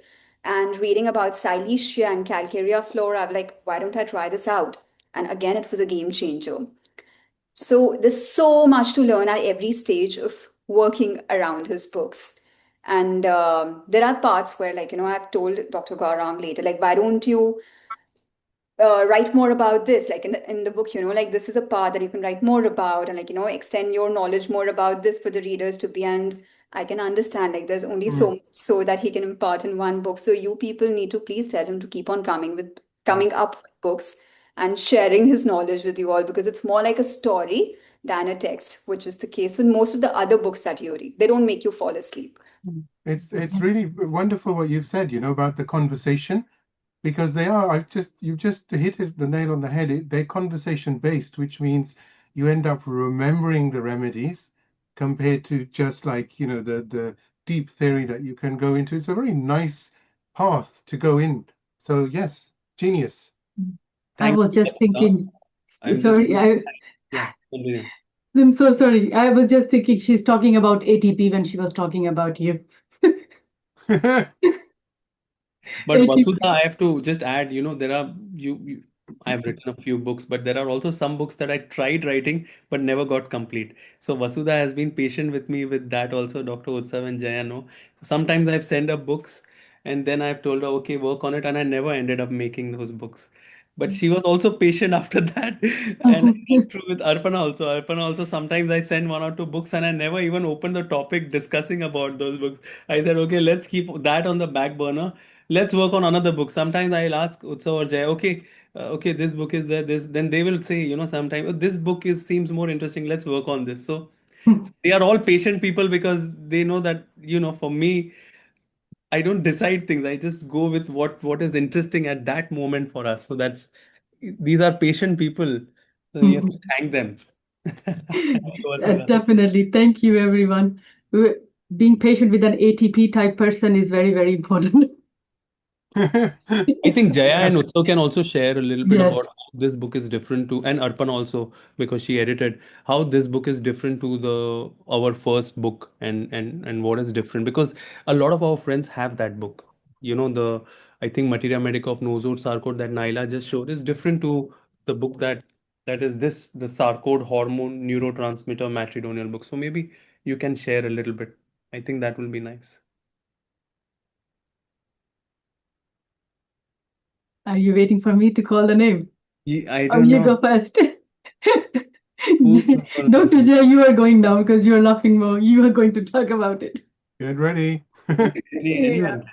And reading about Silesia and Calcarea flora, I'm like, why don't I try this out? And again, it was a game changer. So there's so much to learn at every stage of working around his books. And there are parts where, like, I've told Dr. Gaurang later, like, why don't you write more about this, like in the book, like this is a part that you can write more about, and like extend your knowledge more about this for the readers to be. And I can understand, like, there's only so much so that he can impart in one book. So you people need to please tell him to keep on coming up with books and sharing his knowledge with you all, because it's more like a story than a text, which is the case with most of the other books that you read. They don't make you fall asleep. It's really wonderful what you've said, about the conversation, because they are. You've just hit the nail on the head. They're conversation based, which means you end up remembering the remedies compared to just like the deep theory that you can go into. It's a very nice path to go in. So yes, genius. I was just thinking, I'm sorry, yeah, continue. I'm so sorry. I was just thinking she's talking about ATP when she was talking about you. But ATP. Vasudha, I have to just add, there are I've written a few books, but there are also some books that I tried writing but never got complete. So Vasudha has been patient with me with that also. Dr. Utsav and Jaya know. Sometimes I've sent her books and then I've told her, okay, work on it, and I never ended up making those books. But she was also patient after that. And that's true with Arpana also. Arpana also, sometimes I send one or two books and I never even open the topic discussing about those books. I said, okay, let's keep that on the back burner. Let's work on another book. Sometimes I'll ask Utsav or Jay, okay, this book is there, this, then they will say, sometimes, "Oh, this book seems more interesting. Let's work on this." So they are all patient people because they know that, for me, I don't decide things. I just go with what is interesting at that moment for us. So these are patient people. So you have to thank them. Thank you, Vasudha. Definitely. Thank you, everyone. Being patient with an ATP type person is very, very important. I think Jaya and Utsav can also share a little bit Yes. about how this book is different to, and Arpan also, because she edited, how this book is different to our first book, and what is different, because a lot of our friends have that book. I think Materia Medica of Nosur Sarcode that Naila just showed is different to the book that is the Sarcode hormone neurotransmitter matridonial book. So maybe you can share a little bit. I think that will be nice. Are you waiting for me to call the name? I Or don't you know go first? who's gonna talk. Dr. Jay, you are going now because you're laughing more. You are going to talk about it. Get ready. Anyone.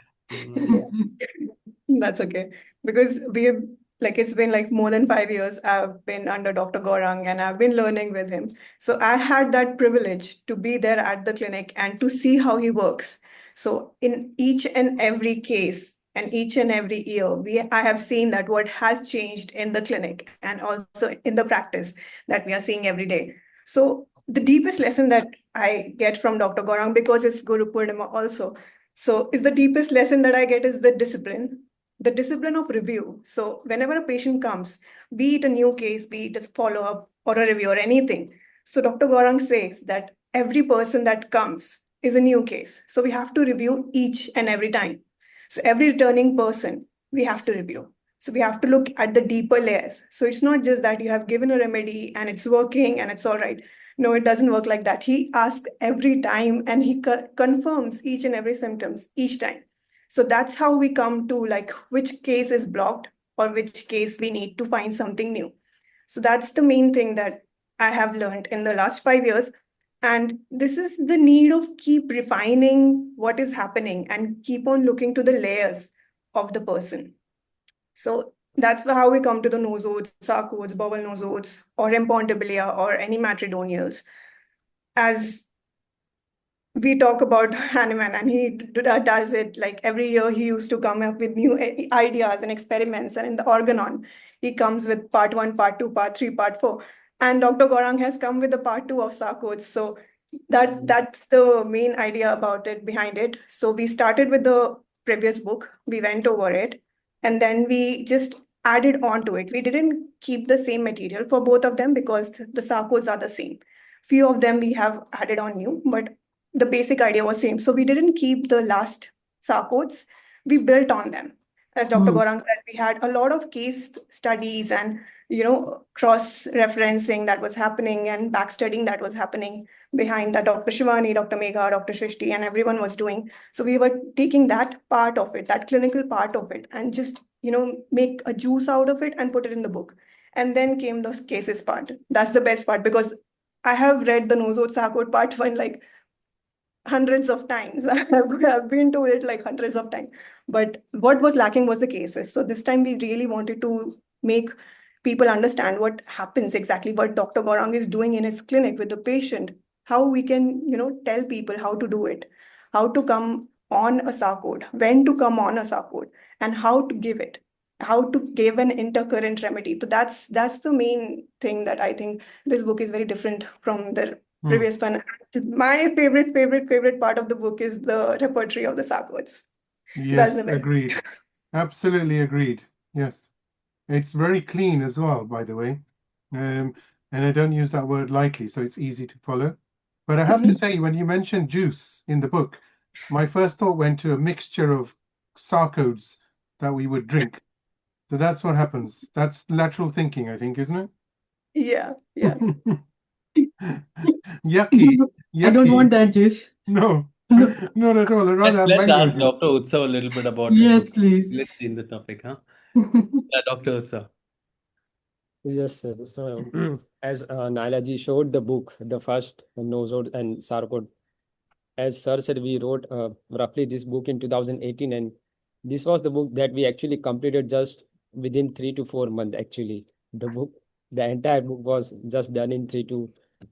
That's okay. Because it's been like more than 5 years I've been under Dr. Gaurang and I've been learning with him. So I had that privilege to be there at the clinic and to see how he works. So in each and every case and each and every year, I have seen that what has changed in the clinic and also in the practice that we are seeing every day. So the deepest lesson that I get from Dr. Gaurang, because it's Guru-Pournima also, so is the deepest lesson that I get is the discipline of review. So whenever a patient comes, be it a new case, be it a follow-up or a review or anything, so Dr. Gaurang says that every person that comes is a new case. So we have to review each and every time. So every returning person, we have to review. So we have to look at the deeper layers. So it's not just that you have given a remedy and it's working and it's all right. No, it doesn't work like that. He asks every time and he confirms each and every symptoms each time. So that's how we come to like which case is blocked or which case we need to find something new. So that's the main thing that I have learned in the last 5 years. And this is the need of keep refining what is happening and keep on looking to the layers of the person. So that's how we come to the nosodes, sarcodes, bowel nosodes, or impontibilia, or any matridonials. As we talk about Hahnemann, and he does it like every year. He used to come up with new ideas and experiments. And in the organon, he comes with part 1, part 2, part 3, part 4. And Dr. Gaurang has come with the part 2 of sarcodes. So that's the main idea about it, behind it. So we started with the previous book. We went over it. And then we just added on to it. We didn't keep the same material for both of them because the sarcodes are the same. Few of them we have added on new, but the basic idea was same. So we didn't keep the last sarcodes. We built on them. As Dr. Gaurang said, we had a lot of case studies and cross-referencing that was happening and back-studying that was happening behind that Dr. Shivani, Dr. Megha, Dr. Shrishti, and everyone was doing. So we were taking that part of it, that clinical part of it, and just make a juice out of it and put it in the book. And then came the cases part. That's the best part because I have read the nosode sarcode part 1 like hundreds of times. I've been to it like hundreds of times. But what was lacking was the cases. So this time we really wanted to make people understand what happens exactly, what Dr. Gaurang is doing in his clinic with the patient, how we can, tell people how to do it, how to come on a sarcode, when to come on a sarcode, and how to give it, how to give an intercurrent remedy. So that's the main thing that I think this book is very different from the previous one. My favorite part of the book is the repertory of the Sarcodes. That's Yes, the best. agreed. Absolutely agreed. Yes. It's very clean as well, by the way. And I don't use that word lightly, so it's easy to follow. But I have to say, when you mentioned juice in the book, my first thought went to a mixture of sarcodes that we would drink. So that's what happens. That's lateral thinking, I think, isn't it? Yeah. Yucky. I don't want Yucky. that juice. No, No. not at all. I'd rather have Let's mango ask juice. Dr. Utsav a little bit about the Yes, book. please. Let's change the topic, huh? Yeah, Dr. Utsav. Yes, sir. So, as Naila ji showed the book, the first nosode and sarcode, as sir said, we wrote roughly this book in 2018, and this was the book that we actually completed just within 3 to 4 months. Actually, the entire book was just done in 3 to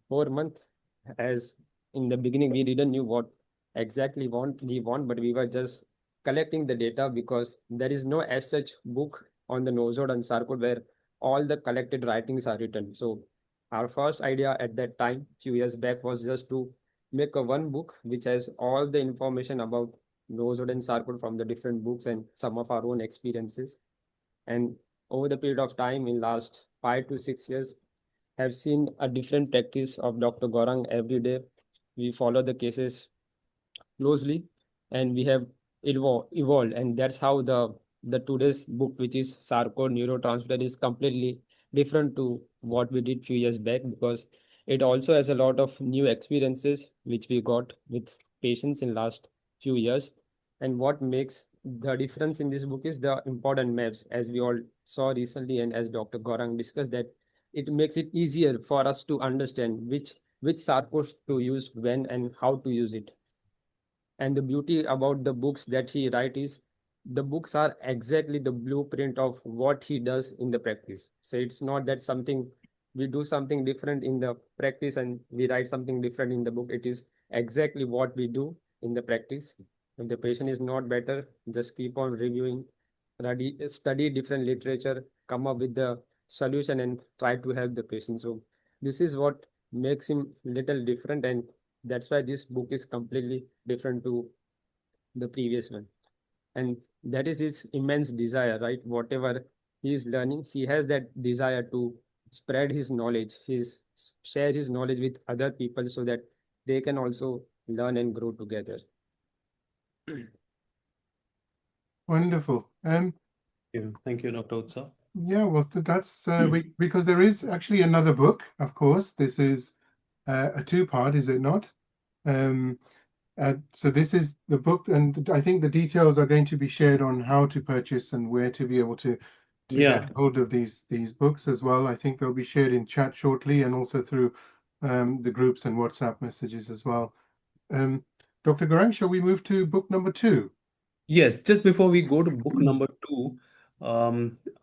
4 months. As in the beginning, we didn't knew what exactly we want, but we were just collecting the data because there is no as such book on the nosode and sarcode where all the collected writings are written. So our first idea at that time, few years back, was just to make a one book which has all the information about nosode and sarcode from the different books and some of our own experiences. And over the period of time, in last 5 to 6 years, have seen a different practice of Dr. Gaurang every day. We follow the cases closely and we have evolved, and that's how the today's book, which is Sarcode Neurotransmitter, is completely different to what we did few years back, because it also has a lot of new experiences which we got with patients in last few years. And what makes the difference in this book is the important maps, as we all saw recently and as Dr. Gaurang discussed, that it makes it easier for us to understand which sarcos to use when and how to use it. And the beauty about the books that he writes is the books are exactly the blueprint of what he does in the practice. So it's not that something we do something different in the practice and we write something different in the book. It is exactly what we do in the practice. If the patient is not better, just keep on reviewing, study different literature, come up with the solution and try to help the patient. So this is what makes him little different, and that's why this book is completely different to the previous one. And that is his immense desire, right? Whatever he is learning, he has that desire to spread his knowledge, share his knowledge with other people so that they can also learn and grow together. Wonderful. Thank you, Dr. Utsav. Yeah, well, that's because there is actually another book, of course. This is a two-part, is it not? So this is the book, and I think the details are going to be shared on how to purchase and where to be able to Yeah. get hold of these books as well. I think they'll be shared in chat shortly and also through the groups and WhatsApp messages as well. Dr. Gaurang, shall we move to book number 2? Yes, just before we go to book number 2,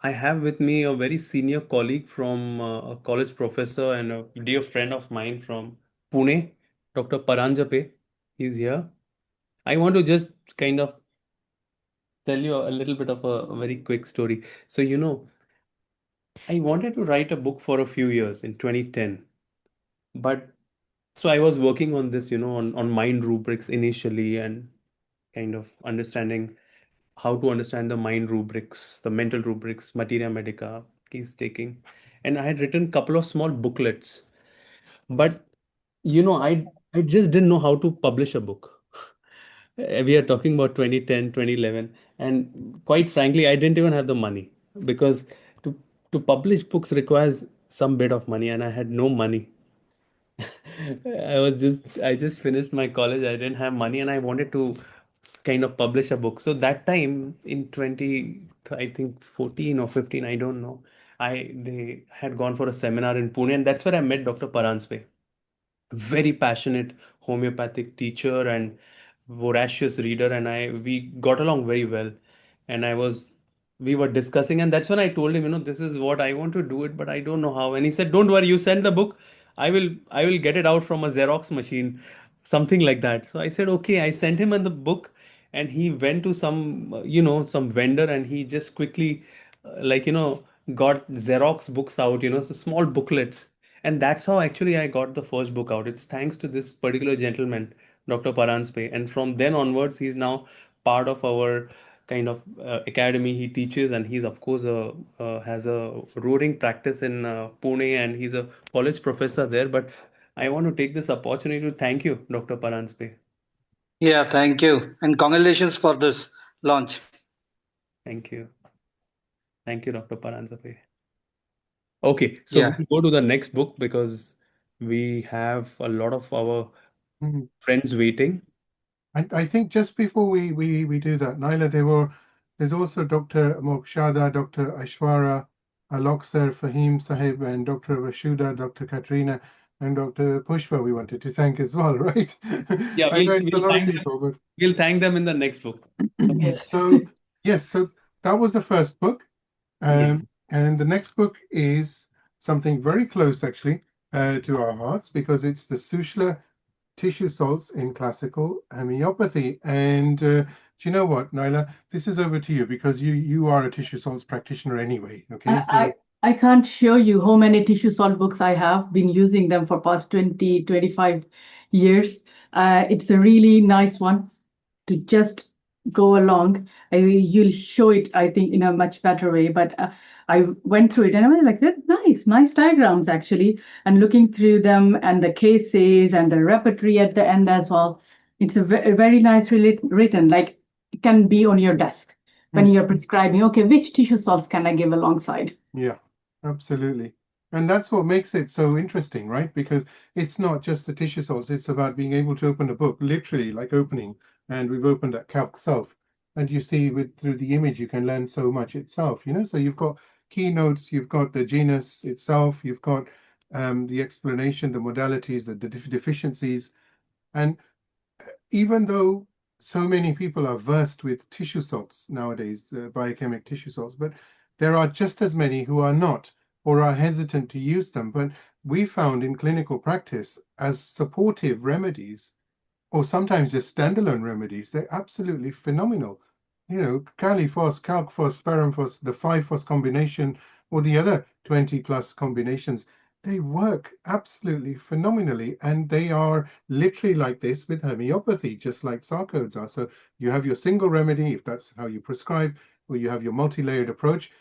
I have with me a very senior colleague from a college professor and a dear friend of mine from Pune, Dr. Paranjape. He's here. I want to just kind of tell you a little bit of a very quick story. So, I wanted to write a book for a few years in 2010, but so I was working on this, on mind rubrics initially and kind of understanding how to understand the mind rubrics, the mental rubrics, materia medica, case taking. And I had written a couple of small booklets, but I just didn't know how to publish a book. We are talking about 2010, 2011, and quite frankly, I didn't even have the money because to to publish books requires some bit of money, and I had no money. I just finished my college. I didn't have money and I wanted to kind of publish a book. So that time in 20, I think 14 or 15, I don't know. They had gone for a seminar in Pune and that's where I met Dr. Paranspe. very passionate homeopathic teacher and voracious reader, and I we got along very well. And we were discussing, and that's when I told him, this is what I want to do it, but I don't know how. And he said, "Don't worry, you send the book. I will get it out from a Xerox machine," something like that. So I said, okay. I sent him the book, and he went to some vendor, and he just quickly, got Xerox books out, so small booklets. And that's how actually I got the first book out. It's thanks to this particular gentleman, Dr. Paranspe. And from then onwards, he's now part of our kind of academy. He teaches, and he's of course has a roaring practice in Pune, and he's a college professor there. But I want to take this opportunity to thank you, Dr. Paranspe. Yeah, thank you. And congratulations for this launch. Thank you. Thank you, Dr. Paranspe. Okay, so Yeah. we'll go to the next book because we have a lot of our Mhm. friends waiting. I think just before we do that, Naila, there's also Dr. Mokshada, Dr. Ashwara, Alok Sir, Fahim Sahib, and Dr. Vashuda, Dr. Katrina, and Dr. Pushpa we wanted to thank as well, right? Yeah, I know it's a we'll lot of thank them. people, but We'll thank them in the next book. Okay. so yes, so that was the first book. Yes. And the next book is something very close actually to our hearts because it's the Schussler tissue salts in classical homeopathy. And do you know what, Naila? This is over to you because you are a tissue salts practitioner anyway. Okay, so I can't show you how many tissue salt books I have been using them for past 20, 25 years. It's a really nice one to just go along. You'll show it, I think, in a much better way. But I went through it and I was like, that nice diagrams actually. And looking through them and the cases and the repertory at the end as well. It's a very nice written, like it can be on your desk when you're prescribing, okay, which tissue salts can I give alongside? yeah, absolutely. And that's what makes it so interesting, right? Because it's not just the tissue salts, it's about being able to open a book, literally like opening. And we've opened at Calc Self. And you see through the image, you can learn so much itself, So you've got keynotes, you've got the genus itself, you've got the explanation, the modalities, the deficiencies. And even though so many people are versed with tissue salts nowadays, biochemic tissue salts, but there are just as many who are not or are hesitant to use them. But we found in clinical practice as supportive remedies, or sometimes just standalone remedies, they're absolutely phenomenal. Caliphos, Calcphos, Ferramphos, the 5-phos combination, or the other 20 plus combinations, they work absolutely phenomenally. And they are literally like this with homeopathy, just like Sarcodes are. So you have your single remedy, if that's how you prescribe, or you have your multi-layered approach.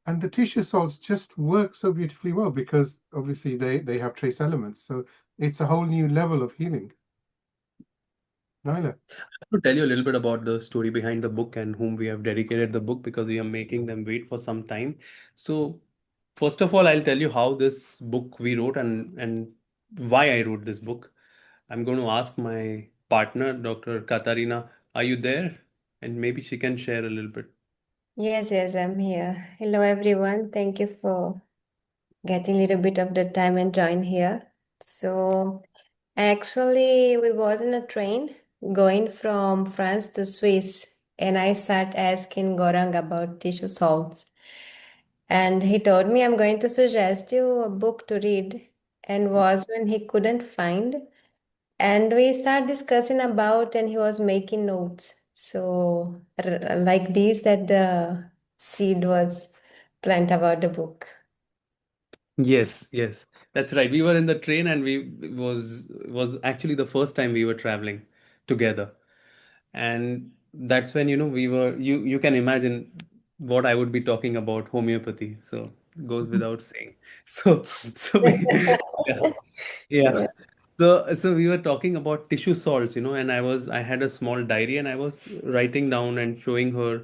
And the tissue salts just work so beautifully well because obviously they have trace elements. So it's a whole new level of healing. Naila. To tell you a little bit about the story behind the book and whom we have dedicated the book because we are making them wait for some time. So, first of all, I'll tell you how this book we wrote and why I wrote this book. I'm going to ask my partner, Dr. Katarina, are you there? And maybe she can share a little bit. Yes, I'm here. Hello, everyone. Thank you for getting a little bit of the time and join here. So, actually, we was in a train going from France to Swiss, and I start asking Gaurang about tissue salts. And he told me, I'm going to suggest you a book to read, and was when he couldn't find. And we start discussing about, and he was making notes. So, like this, that the seed was planted about the book. Yes, that's right. We were in the train and it was actually the first time we were traveling together. And that's when, you can imagine what I would be talking about homeopathy. So goes without saying. So we, yeah, yeah. Yeah. So we were talking about tissue salts, and I had a small diary and I was writing down and showing her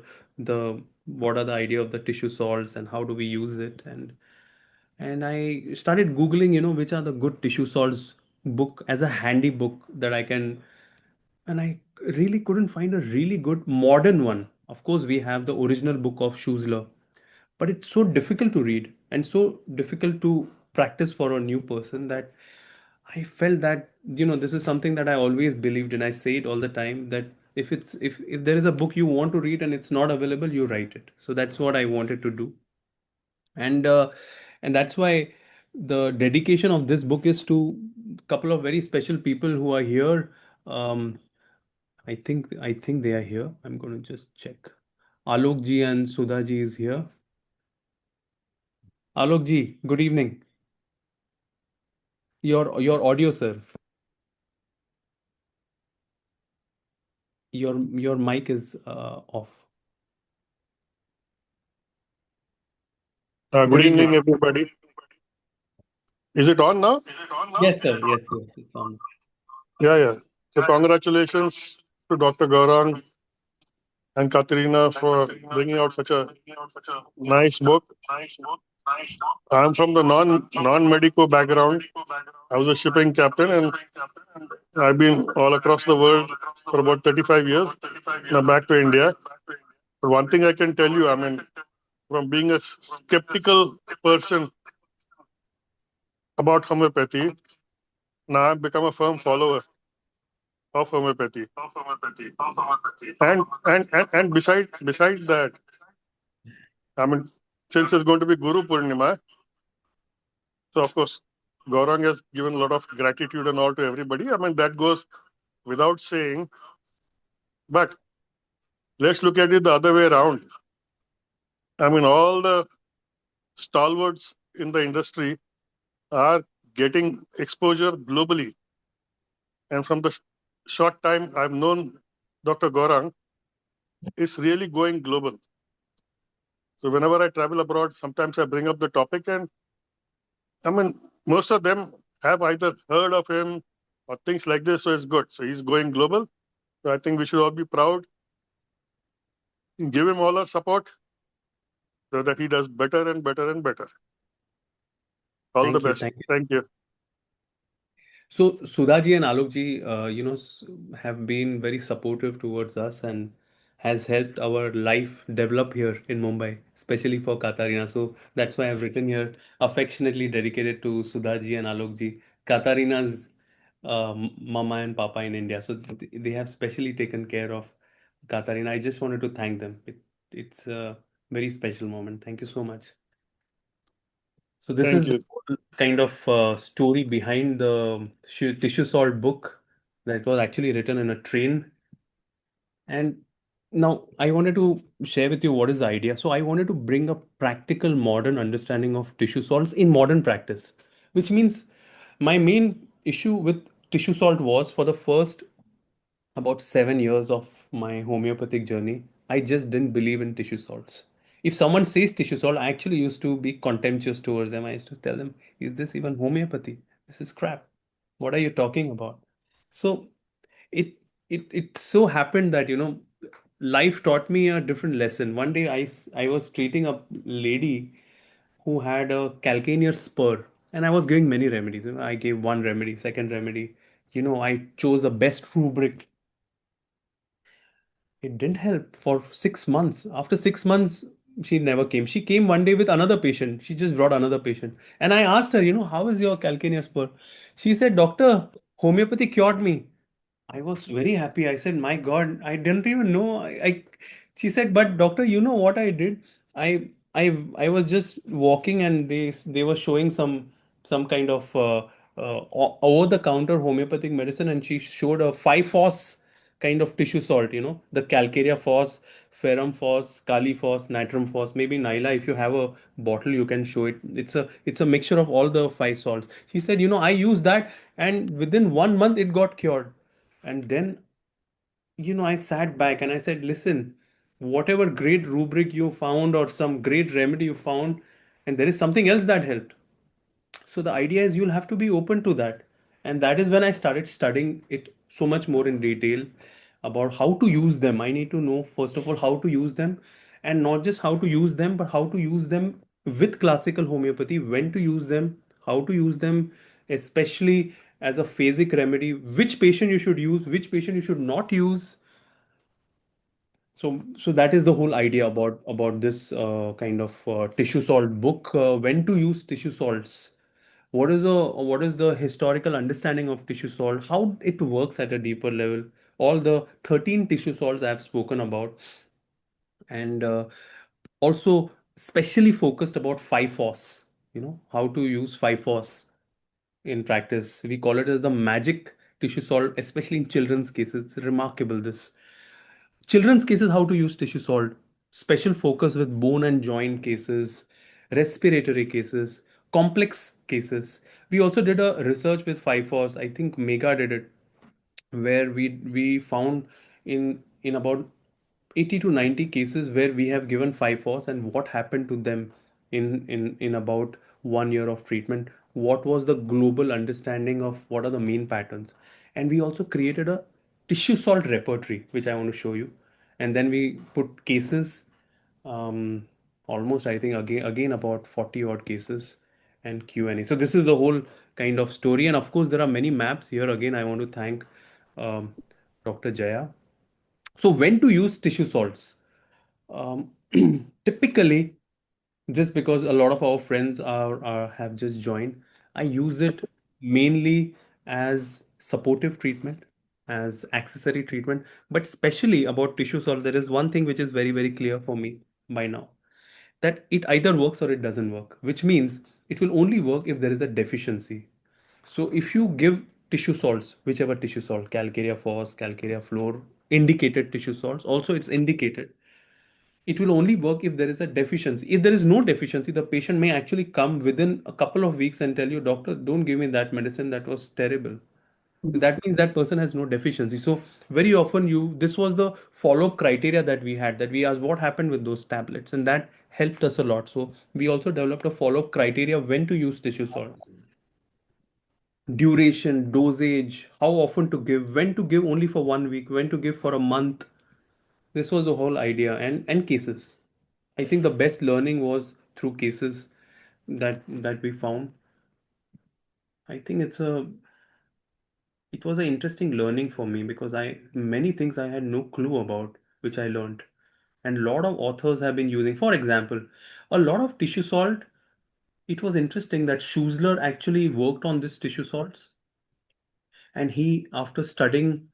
what are the idea of the tissue salts and how do we use it. And I started Googling, which are the good tissue salts book as a handy book that I can, and I really couldn't find a really good modern one. Of course, we have the original book of Schussler, but it's so difficult to read and so difficult to practice for a new person that I felt that, this is something that I always believed in. I say it all the time that if there is a book you want to read and it's not available, you write it. So that's what I wanted to do. And that's why the dedication of this book is to a couple of very special people who are here. Um, I think they are here. I'm going to just check. Alok ji and Sudha ji is here. Alok ji, good evening. Your audio, sir. Your mic is off. Good Good evening. evening, everybody. Is it on now? Yes, sir. Yes, it's on. Yeah. So congratulations to Dr. Gaurang and Katrina for bringing out such a nice book. I'm from the non-medico background. I was a shipping captain, and I've been all across the world for about 35 years. Now back to India. But one thing I can tell you, I mean, from being a skeptical person about homeopathy, now I've become a firm follower of homeopathy. And besides that, I mean, since it's going to be Guru-Pournima, so of course, Gaurang has given a lot of gratitude and all to everybody. I mean, that goes without saying. But let's look at it the other way around. I mean, all the stalwarts in the industry are getting exposure globally. And from the short time I've known Dr. Gaurang, is really going global. So whenever I travel abroad, sometimes I bring up the topic, and I mean, most of them have either heard of him or things like this. So it's good. So he's going global. So I think we should all be proud, give him all our support so that he does better and better and better. All the Thank you. best. Thank you. Thank you. So Sudhaji and Alokji, have been very supportive towards us and has helped our life develop here in Mumbai, especially for Katarina. So that's why I've written here, affectionately dedicated to Sudhaji and Alokji, Katarina's mama and papa in India. So they have specially taken care of Katarina. I just wanted to thank them. It's a very special moment. Thank you so much. So this Thank is the you. whole kind of story behind the tissue salt book that was actually written in a train. And now I wanted to share with you what is the idea. So I wanted to bring a practical modern understanding of tissue salts in modern practice, which means my main issue with tissue salt was for the first about 7 years of my homeopathic journey, I just didn't believe in tissue salts. If someone says tissue salt, I actually used to be contemptuous towards them. I used to tell them, is this even homeopathy? This is crap. What are you talking about? So it it so happened that, life taught me a different lesson. One day I was treating a lady who had a calcanear spur, and I was giving many remedies. I gave one remedy, second remedy. I chose the best rubric. It didn't help for 6 months. After 6 months, she never came. She came one day with another patient. She just brought another patient. And I asked her, how is your calcaneus spur? She said, Doctor, homeopathy cured me. I was very happy. I said, my God, I didn't even know. She said, but doctor, you know what I did? I was just walking and they were showing some kind of over the counter homeopathic medicine, and she showed a 5-phos kind of tissue salt, the calcarea phos, ferrum phos, kali phos, natrum phos. Maybe Naila, if you have a bottle, you can show it. It's a mixture of all the 5 salts. She said, I used that, and within 1 month it got cured. And then, I sat back and I said, listen, whatever great rubric you found or some great remedy you found, and there is something else that helped. So the idea is you'll have to be open to that. And that is when I started studying it so much more in detail about how to use them. I need to know, first of all, how to use them, and not just how to use them, but how to use them with classical homeopathy, when to use them, how to use them, especially as a phasic remedy, which patient you should use, which patient you should not use. So that is the whole idea about this kind of tissue salt book. When to use tissue salts, what is the historical understanding of tissue salt, how it works at a deeper level, all the 13 tissue salts I have spoken about, and also specially focused about 5-phos, how to use 5-phos in practice. We call it as the magic tissue salt, especially in children's cases. It's remarkable, this. Children's cases, how to use tissue salt. Special focus with bone and joint cases, respiratory cases, complex cases. We also did a research with 5-phos. I think Mega did it, where we found in about 80 to 90 cases where we have given 5-phos and what happened to them in about 1 year of treatment. What was the global understanding of what are the main patterns? And we also created a tissue salt repertory, which I want to show you. And then we put cases, um, almost I think again about 40 odd cases and Q&A. So this is the whole kind of story. And of course, there are many maps here. Again, I want to thank um, Dr. Jaya. So when to use tissue salts? Um, Typically, just because a lot of our friends are have just joined, I use it mainly as supportive treatment, as accessory treatment. But especially about tissue salt, there is one thing which is very, very clear for me by now, that it either works or it doesn't work, which means it will only work if there is a deficiency. So if you give tissue salts, whichever tissue salt, calcarea phos, calcarea fluor, indicated tissue salts, also it's indicated, it will only work if there is a deficiency. If there is no deficiency, the patient may actually come within a couple of weeks and tell you, doctor, don't give me that medicine, that was terrible. That means that person has no deficiency. So very often this was the follow-up criteria that we had, that we asked what happened with those tablets, and that helped us a lot. So we also developed a follow-up criteria when to use tissue salts. Duration, dosage, how often to give, when to give only for 1 week, when to give for a month. This was the whole idea, and cases. I think the best learning was through cases that we found. I think it was an interesting learning for me, because I many things I had no clue about, which I learned. And a lot of authors have been using, for example, a lot of tissue salt. It was interesting that Schussler actually worked on this tissue salts, and he, after studying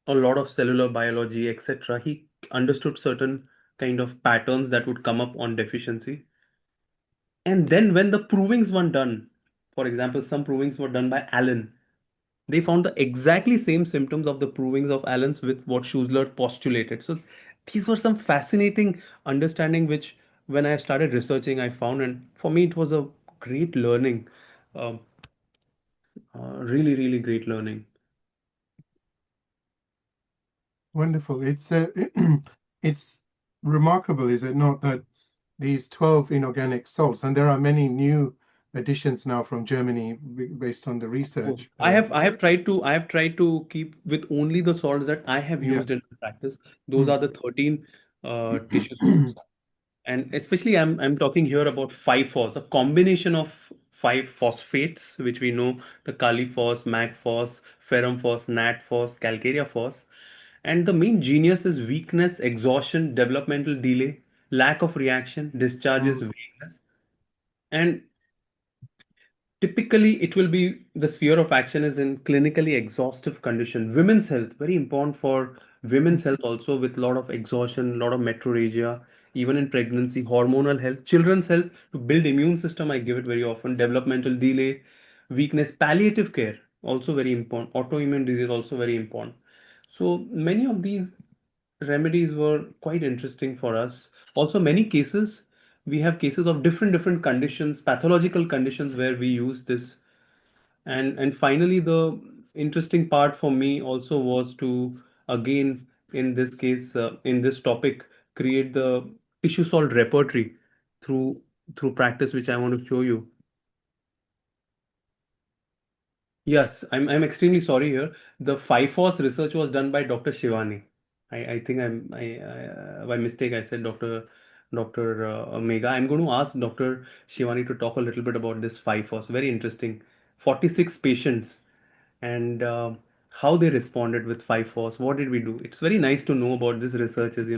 a lot of cellular biology, etc., he understood certain kind of patterns that would come up on deficiency. And then when the provings were done, for example, some provings were done by Allen, they found the exactly same symptoms of the provings of Allen's with what Schussler postulated. So these were some fascinating understanding, which when I started researching, I found, and for me, it was a great learning. Um, Really, really great learning. Wonderful. It's remarkable, is it not, that these 12 inorganic salts, and there are many new additions now from Germany based on the research. I have tried to keep with only the salts that I have Yeah. used in practice. Those Mm. are the 13 tissue salts. And especially I'm talking here about 5-phos, a combination of 5 phosphates, which we know, the Kali phos, Mag phos, Ferrum phos, Nat phos, Calcarea phos. And the main genius is weakness, exhaustion, developmental delay, lack of reaction, discharges, vagueness. And typically it will be the sphere of action is in clinically exhaustive condition. Women's health, very important for women's health also, with a lot of exhaustion, a lot of metrorrhagia, even in pregnancy, hormonal health, children's health, to build immune system, I give it very often, developmental delay, weakness, palliative care, also very important, autoimmune disease, also very important. So many of these remedies were quite interesting for us. Also, many cases, we have cases of different conditions, pathological conditions, where we use this. And finally, the interesting part for me also was to, again, in this case, in this topic, create the tissue salt repertory through through practice, which I want to show you. Yes, I'm extremely sorry here. The 5-phos research was done by Dr. Shivani. I think by mistake I said Dr. Mega. I'm going to ask Dr. Shivani to talk a little bit about this 5-phos. Very interesting. 46 patients, and how they responded with 5-phos. What did we do? It's very nice to know about these researches.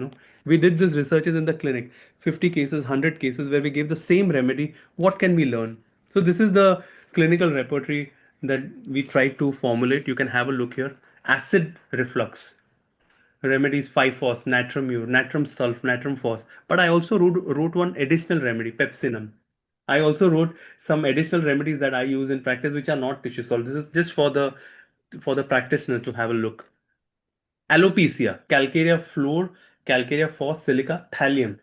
We did these researches in the clinic, 50 cases, 100 cases, where we gave the same remedy. What can we learn? So this is the clinical repertory that we try to formulate. You can have a look here. Acid reflux remedies, 5-phos, natrum mur, natrum sulf, natrum phos. But I also wrote one additional remedy, pepsinum. I also wrote some additional remedies that I use in practice, which are not tissue salt. This is just for the practitioner to have a look. Alopecia, calcarea fluor, calcarea phos, silica, thallium.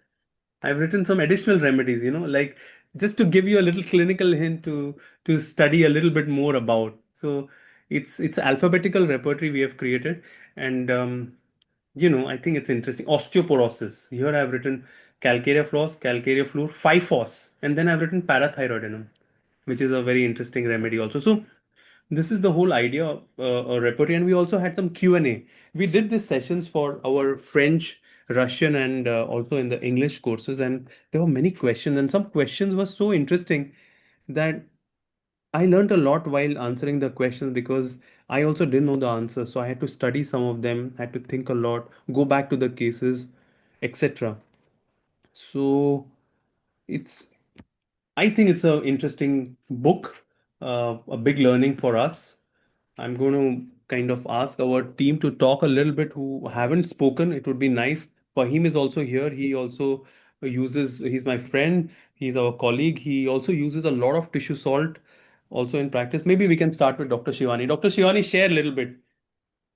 I've written some additional remedies, like just to give you a little clinical hint to study a little bit more about. So it's alphabetical repertory we have created, and I think it's interesting. Osteoporosis. Here I've written calcarea floss, calcarea fluor, 5-phos, and then I've written parathyroidinum, which is a very interesting remedy also. So this is the whole idea of a repertory, and we also had some Q&A. We did these sessions for our French, Russian, and also in the English courses, and there were many questions, and some questions were so interesting that I learned a lot while answering the questions because I also didn't know the answer. So I had to study some of them, had to think a lot, go back to the cases, etc. So it's, I think it's an interesting book, a big learning for us. I'm going to kind of ask our team to talk a little bit who haven't spoken. It would be nice. Fahim is also here. He also he's my friend, he's our colleague. He also uses a lot of tissue salt also in practice. Maybe we can start with Dr. Shivani. Dr. Shivani, share a little bit.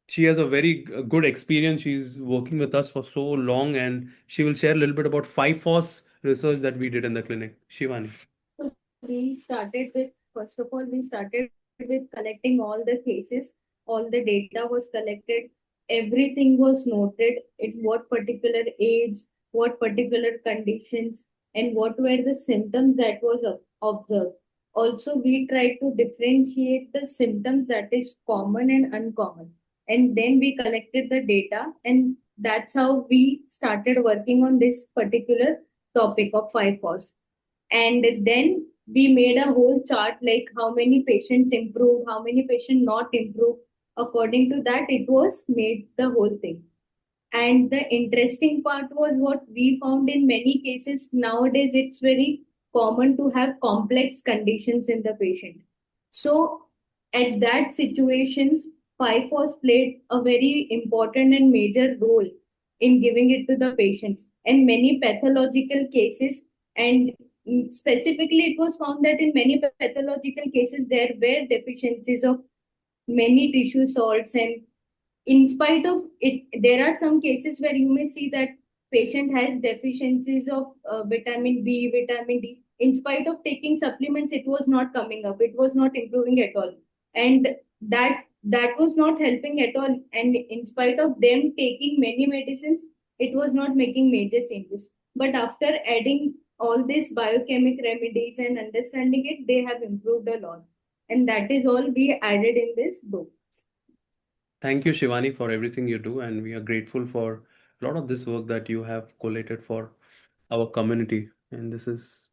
She has a very good experience. She's working with us for so long, and she will share a little bit about 5-phos research that we did in the clinic. Shivani. So we started with, first of all, we started with collecting all the cases, all the data was collected, everything was noted in what particular age, what particular conditions, and what were the symptoms that was observed. Also, we tried to differentiate the symptoms that is common and uncommon. And then we collected the data, and that's how we started working on this particular topic of 5-phos. And then we made a whole chart like how many patients improved, how many patients not improved. According to that, it was made the whole thing. And the interesting part was what we found in many cases nowadays, it's very common to have complex conditions in the patient. So at that situations, 5-phos played a very important and major role in giving it to the patients. And many pathological cases, and specifically it was found that in many pathological cases there were deficiencies of many tissue salts, and in spite of it, there are some cases where you may see that patient has deficiencies of vitamin B, vitamin D. In spite of taking supplements, it was not coming up. It was not improving at all, and that was not helping at all. And in spite of them taking many medicines, it was not making major changes. But after adding all these biochemic remedies and understanding it, they have improved a lot, and that is all we added in this book. Thank you, Shivani, for everything you do, and we are grateful for a lot of this work that you have collated for our community. And this is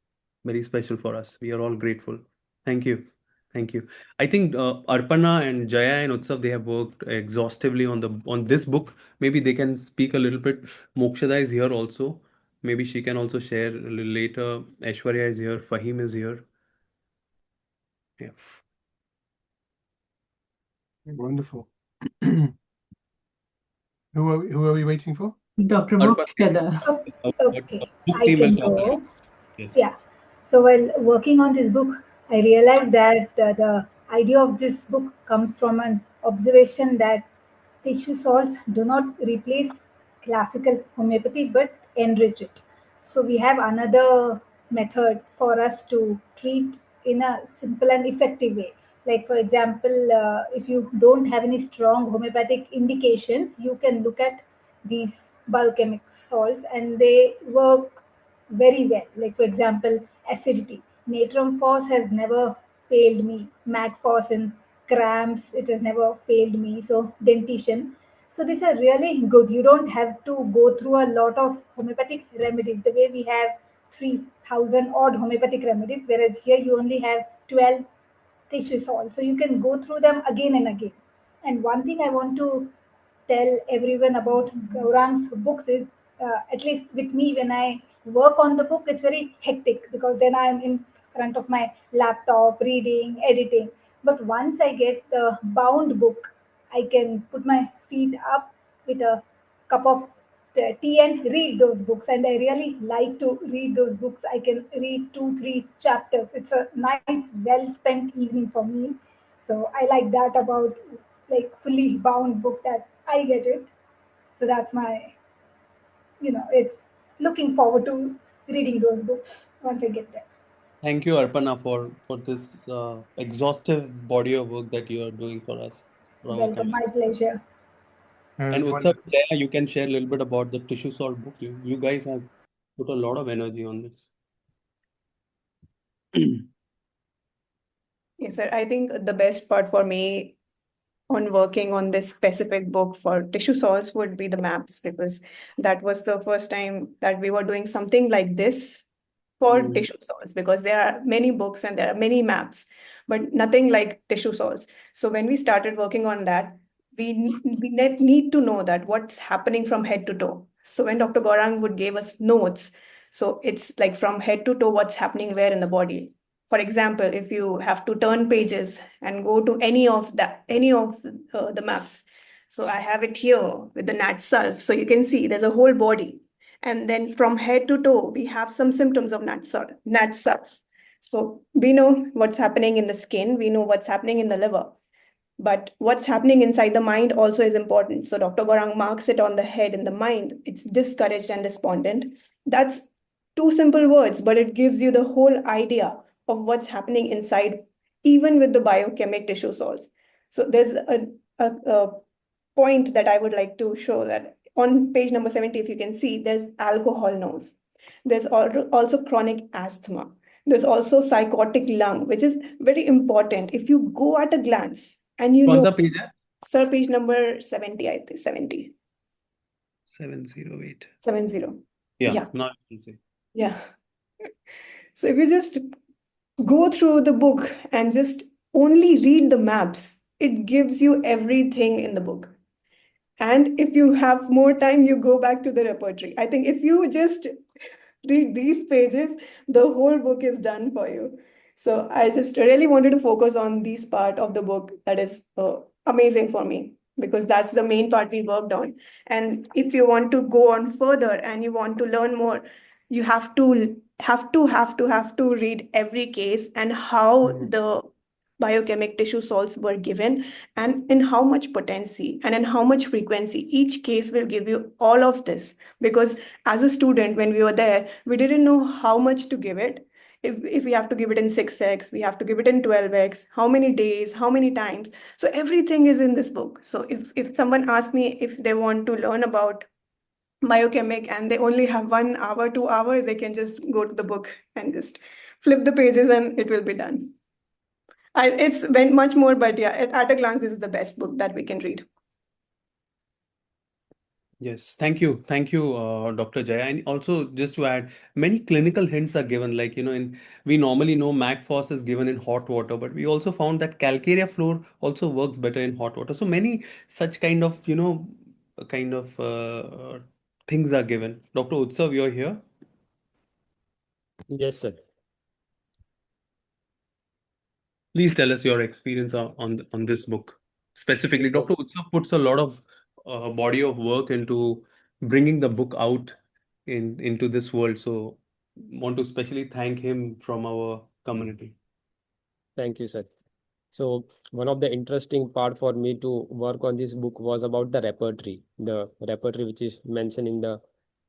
very special for us. We are all grateful. Thank you. Thank you. I think Arpana and Jaya and Utsav, they have worked exhaustively on this book. Maybe they can speak a little bit. Mokshada is here also. Maybe she can also share a little later. Aishwarya is here. Fahim is here. Yeah. Wonderful. Who are we waiting for? Dr. Mokshada. Okay, I can go. Yes. Yeah. So while working on this book, I realized that the idea of this book comes from an observation that tissue salts do not replace classical homeopathy but enrich it. So we have another method for us to treat in a simple and effective way. Like for example, if you don't have any strong homeopathic indications, you can look at these biochemic salts and they work very well. Like for example, acidity. Natrum phos has never failed me. Mag phos in cramps, it has never failed me. So dentition. So these are really good. You don't have to go through a lot of homeopathic remedies. The way we have 3,000 odd homeopathic remedies, whereas here you only have 12 tissue salts. So you can go through them again and again. And one thing I want to tell everyone about Gaurang's books is, at least with me, when I work on the book, it's very hectic because then I'm in front of my laptop, reading, editing. But once I get the bound book, I can put my feet up with a cup of tea and read those books. And I really like to read those books. I can read 2, 3 chapters. It's a nice, well spent evening for me. So I like that about like fully bound book that I get it. So that's my, it's looking forward to reading those books once I get there. Thank you, Arpana, for this exhaustive body of work that you are doing for us, for our Welcome, community. my pleasure. And Utsav, Wonderful. Jaya, you can share a little bit about the tissue salt book. You guys have put a lot of energy on this. Yes, sir. I think the best part for me on working on this specific book for tissue salts would be the maps, because that was the first time that we were doing something like this for tissue salts, because there are many books and there are many maps, but nothing like tissue salts. So when we started working on that, we need to know that what's happening from head to toe. So when Dr. Gaurang would give us notes, so it's like from head to toe, what's happening where in the body. For example, if you have to turn pages and go to any of the maps. So I have it here with the nat sulf. So you can see there's a whole body. And then from head to toe, we have some symptoms of nat sulf. So we know what's happening in the skin, we know what's happening in the liver. But what's happening inside the mind also is important. So Dr. Gorang marks it on the head in the mind. It's discouraged and despondent. That's two simple words, but it gives you the whole idea of what's happening inside, even with the biochemic tissue salts. So there's a point that I would like to show, that on page number 70, if you can see, there's alcohol nose. There's also chronic asthma. There's also psychotic lung, which is very important. If you go at a glance and you कौन know, सा page है? sir, page number 70, I think 70. 708. 70. Yeah, Yeah. now you can see. Yeah. So if you just go through the book and just only read the maps, it gives you everything in the book. And if you have more time, you go back to the repertory. I think if you just read these pages, the whole book is done for you. So I just really wanted to focus on this part of the book that is amazing for me, because that's the main part we worked on. And if you want to go on further and you want to learn more, you have to read every case and how the biochemic tissue salts were given, and in how much potency and in how much frequency. Each case will give you all of this, because as a student, when we were there, we didn't know how much to give it. If we have to give it in 6x, we have to give it in 12x, how many days, how many times. So everything is in this book. So if someone asks me if they want to learn about biochemic and they only have 1 hour, 2 hours, they can just go to the book and just flip the pages and it will be done. It's very much more, but yeah, at a glance, this is the best book that we can read. Yes, thank you. Thank you, Dr. Jaya. And also, just to add, many clinical hints are given. Like, we normally know MAC-Phos is given in hot water, but we also found that calcarea floor also works better in hot water. So many such kind of things are given. Dr. Utsav, you're here. Yes, sir. Please tell us your experience on this book. Specifically, Dr. Utsav puts a lot of body of work into bringing the book out into this world. So, want to especially thank him from our community. Thank you, sir. So one of the interesting part for me to work on this book was about the repertory which is mentioned in the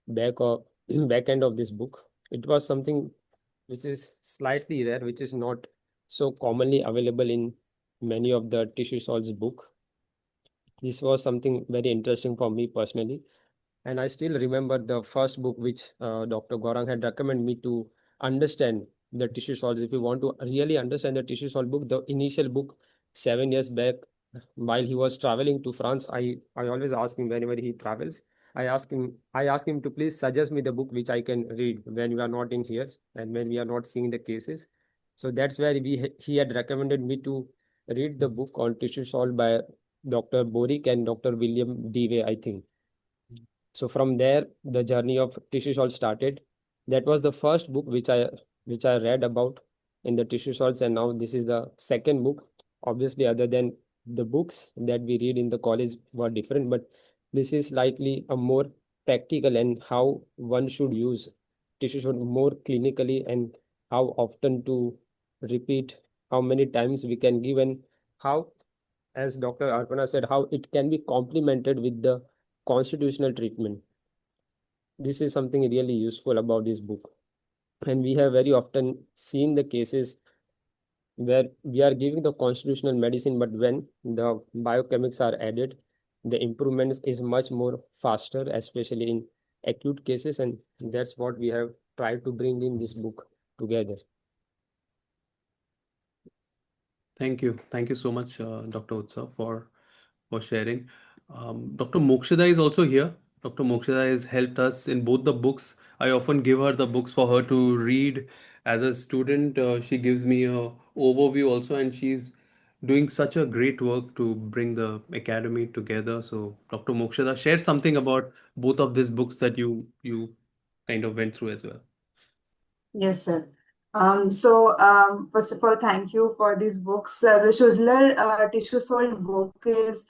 back end of this book. It was something which is slightly rare, which is not so commonly available in many of the tissue salts book. This was something very interesting for me personally. And I still remember the first book which Dr. Gaurang had recommended me to understand the tissue salts. If you want to really understand the tissue salt book, the initial book 7 years back, while he was traveling to France, I always ask him whenever he travels. I ask him to please suggest me the book which I can read when we are not in here and when we are not seeing the cases. So that's where he had recommended me to read the book on tissue salt by Dr. Boric and Dr. William Dewey, I think. So from there, the journey of tissue salt started. That was the first book which I read about in the tissue salts, and now this is the second book. Obviously, other than the books that we read in the college were different, but this is slightly a more practical, and how one should use tissue salt more clinically, and how often to repeat, how many times we can give, and how, as Dr. Arpana said, how it can be complemented with the constitutional treatment. This is something really useful about this book. And we have very often seen the cases where we are giving the constitutional medicine, but when the biochemics are added, the improvement is much more faster, especially in acute cases. And that's what we have tried to bring in this book together. Thank you. Thank you so much, Dr. Utsav, for sharing. Dr. Mokshida is also here. Dr. Mokshida has helped us in both the books. I often give her the books for her to read as a student. She gives me a overview also, and she's doing such a great work to bring the academy together. So, Dr. Mokshida, share something about both of these books that you kind of went through as well. Yes, sir. First of all, thank you for these books. The Schussler tissue salt book is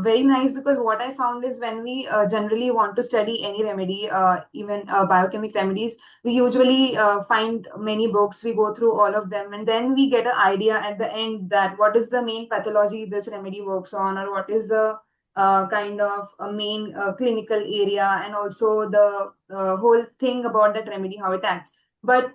very nice, because what I found is when we generally want to study any remedy, even biochemic remedies, we usually find many books, we go through all of them, and then we get an idea at the end that what is the main pathology this remedy works on, or what is the kind of a main clinical area, and also the whole thing about that remedy, how it acts. But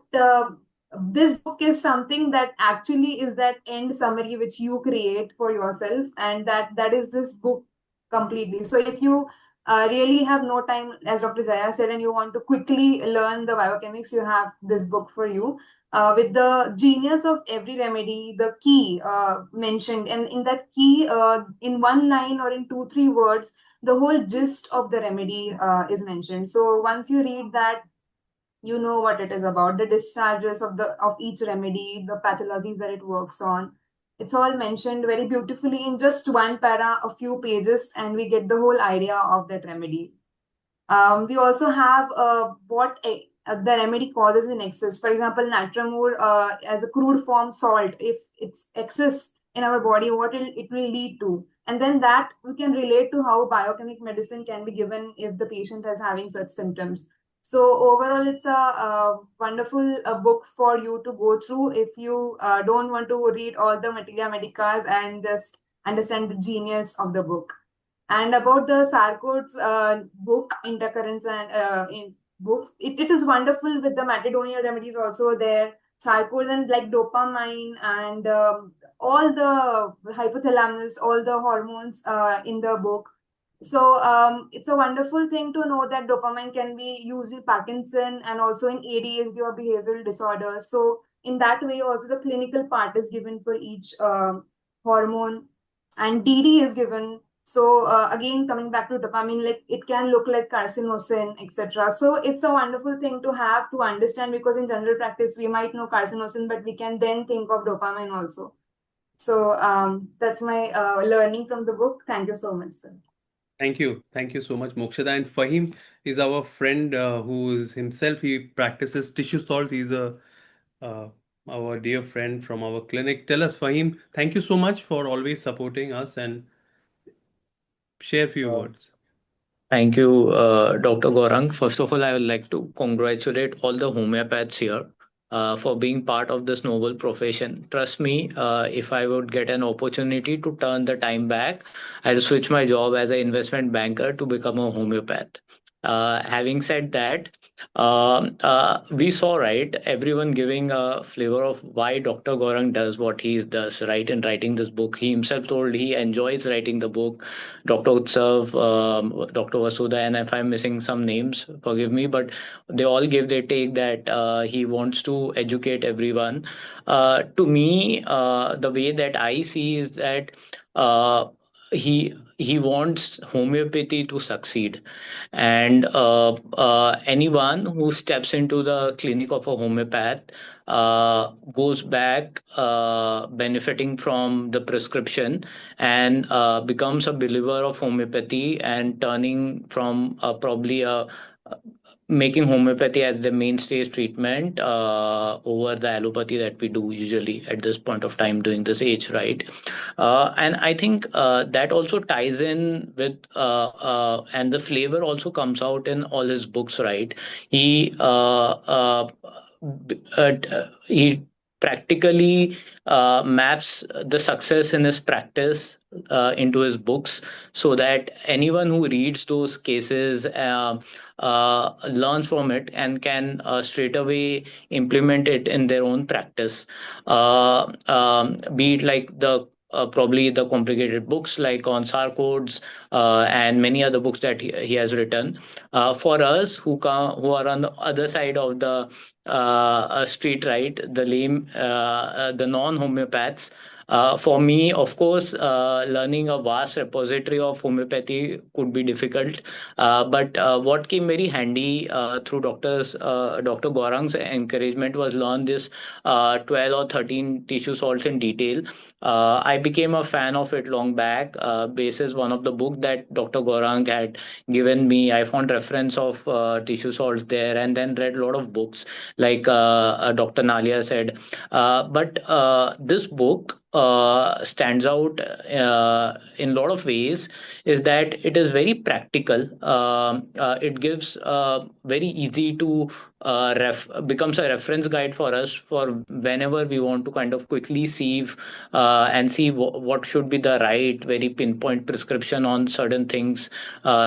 this book is something that actually is that end summary which you create for yourself, and that is this book completely. So if you really have no time, as Dr. Jaya said, and you want to quickly learn the biochemics, you have this book for you. With the genius of every remedy, the key mentioned, and in that key, in one line or in 2-3 words, the whole gist of the remedy is mentioned. So once you read that, you know what it is about, the discharges of each remedy, the pathologies that it works on. It's all mentioned very beautifully in just one para, a few pages, and we get the whole idea of that remedy. We also have what the remedy causes in excess. For example, natramur as a crude form salt, if it's excess in our body, what it will lead to. And then that we can relate to how biochemic medicine can be given if the patient is having such symptoms. So overall, it's a wonderful book for you to go through if you don't want to read all the materia medicas and just understand the genius of the book. And about the Sarcodes book, intercurrents and in books, it is wonderful with the Matridonial remedies also there. Sarcodes and like dopamine and all the hypothalamus, all the hormones in the book. So it's a wonderful thing to know that dopamine can be used in Parkinson and also in ADHD or behavioral disorders. So in that way, also the clinical part is given for each hormone, and DD is given. So again, coming back to dopamine, like it can look like carcinosin, etc. So it's a wonderful thing to have to understand, because in general practice we might know carcinosin, but we can then think of dopamine also. So that's my learning from the book. Thank you so much, sir. Thank you. Thank you so much, Mokshada. And Fahim is our friend who is himself, he practices tissue salt. He's our dear friend from our clinic. Tell us, Fahim, thank you so much for always supporting us, and share a few words. Thank you, Dr. Gaurang. First of all, I would like to congratulate all the homeopaths here for being part of this noble profession. Trust me, if I would get an opportunity to turn the time back, I'll switch my job as an investment banker to become a homeopath. Having said that, we saw, right, everyone giving a flavor of why Dr. Gaurang does what he does, right, in writing this book. He himself told he enjoys writing the book. Dr. Utsav, Dr. Vasuda, and if I'm missing some names, forgive me, but they all give their take that he wants to educate everyone. To me, the way that I see is that he wants homeopathy to succeed, and anyone who steps into the clinic of a homeopath goes back benefiting from the prescription, and becomes a believer of homeopathy, and turning from probably making homeopathy as the mainstay treatment over the allopathy that we do usually at this point of time during this age, right? And I think that also ties in with, and the flavor also comes out in all his books, right? He he practically maps the success in his practice into his books, so that anyone who reads those cases learns from it and can straight away implement it in their own practice. Be it like the probably the complicated books like on Sarcodes and many other books that he has written. For us who are on the other side of the street, right, the lame, the non-homeopaths. For me, of course, learning a vast repository of homeopathy could be difficult. But what came very handy through Dr. Gaurang's encouragement was learn this 12 or 13 tissue salts in detail. I became a fan of it long back, basis one of the book that Dr. Gaurang had given me. I found reference of tissue salts there, and then read a lot of books like Dr. Nalia said. But this book stands out in a lot of ways, is that it is very practical. It gives very easy to becomes a reference guide for us for whenever we want to kind of quickly sieve and see what should be the right, very pinpoint prescription on certain things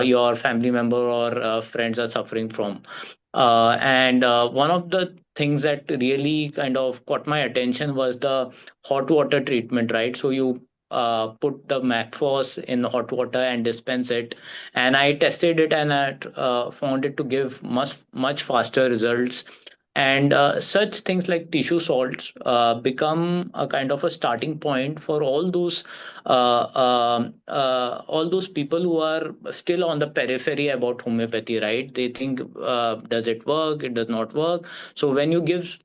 your family member or friends are suffering from. And one of the things that really kind of caught my attention was the hot water treatment, right? So you put the Macphos in hot water and dispense it, and I tested it, and I found it to give much faster results. And such things like tissue salts become a kind of a starting point for all those people who are still on the periphery about homeopathy, right? They think, does it work? It does not work. So when you give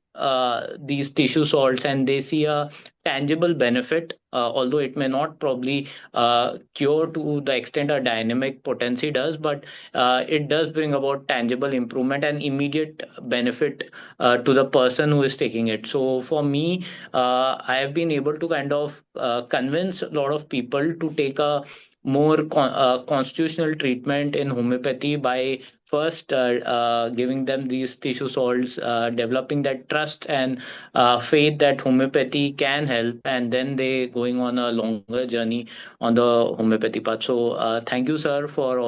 these tissue salts and they see a tangible benefit, although it may not probably cure to the extent a dynamic potency does, but it does bring about tangible improvement and immediate benefit to the person who is taking it. So for me, I have been able to kind of convince a lot of people to take a more constitutional treatment in homeopathy by first giving them these tissue salts, developing that trust and faith that homeopathy can help, and then they going on a longer journey on the homeopathy path. So thank you, sir, for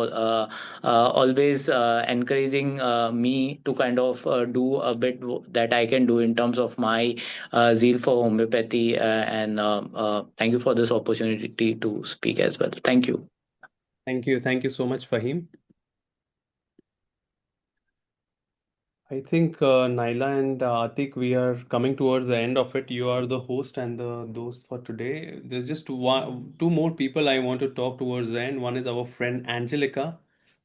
always encouraging me to kind of do a bit that I can do in terms of my zeal for homeopathy. And thank you for this opportunity to speak as well. Thank you. Thank you. Thank you so much, Fahim. I think Naila and Atik, we are coming towards the end of it. You are the host and the host for today. There's just two more people I want to talk towards the end. One is our friend Angelica,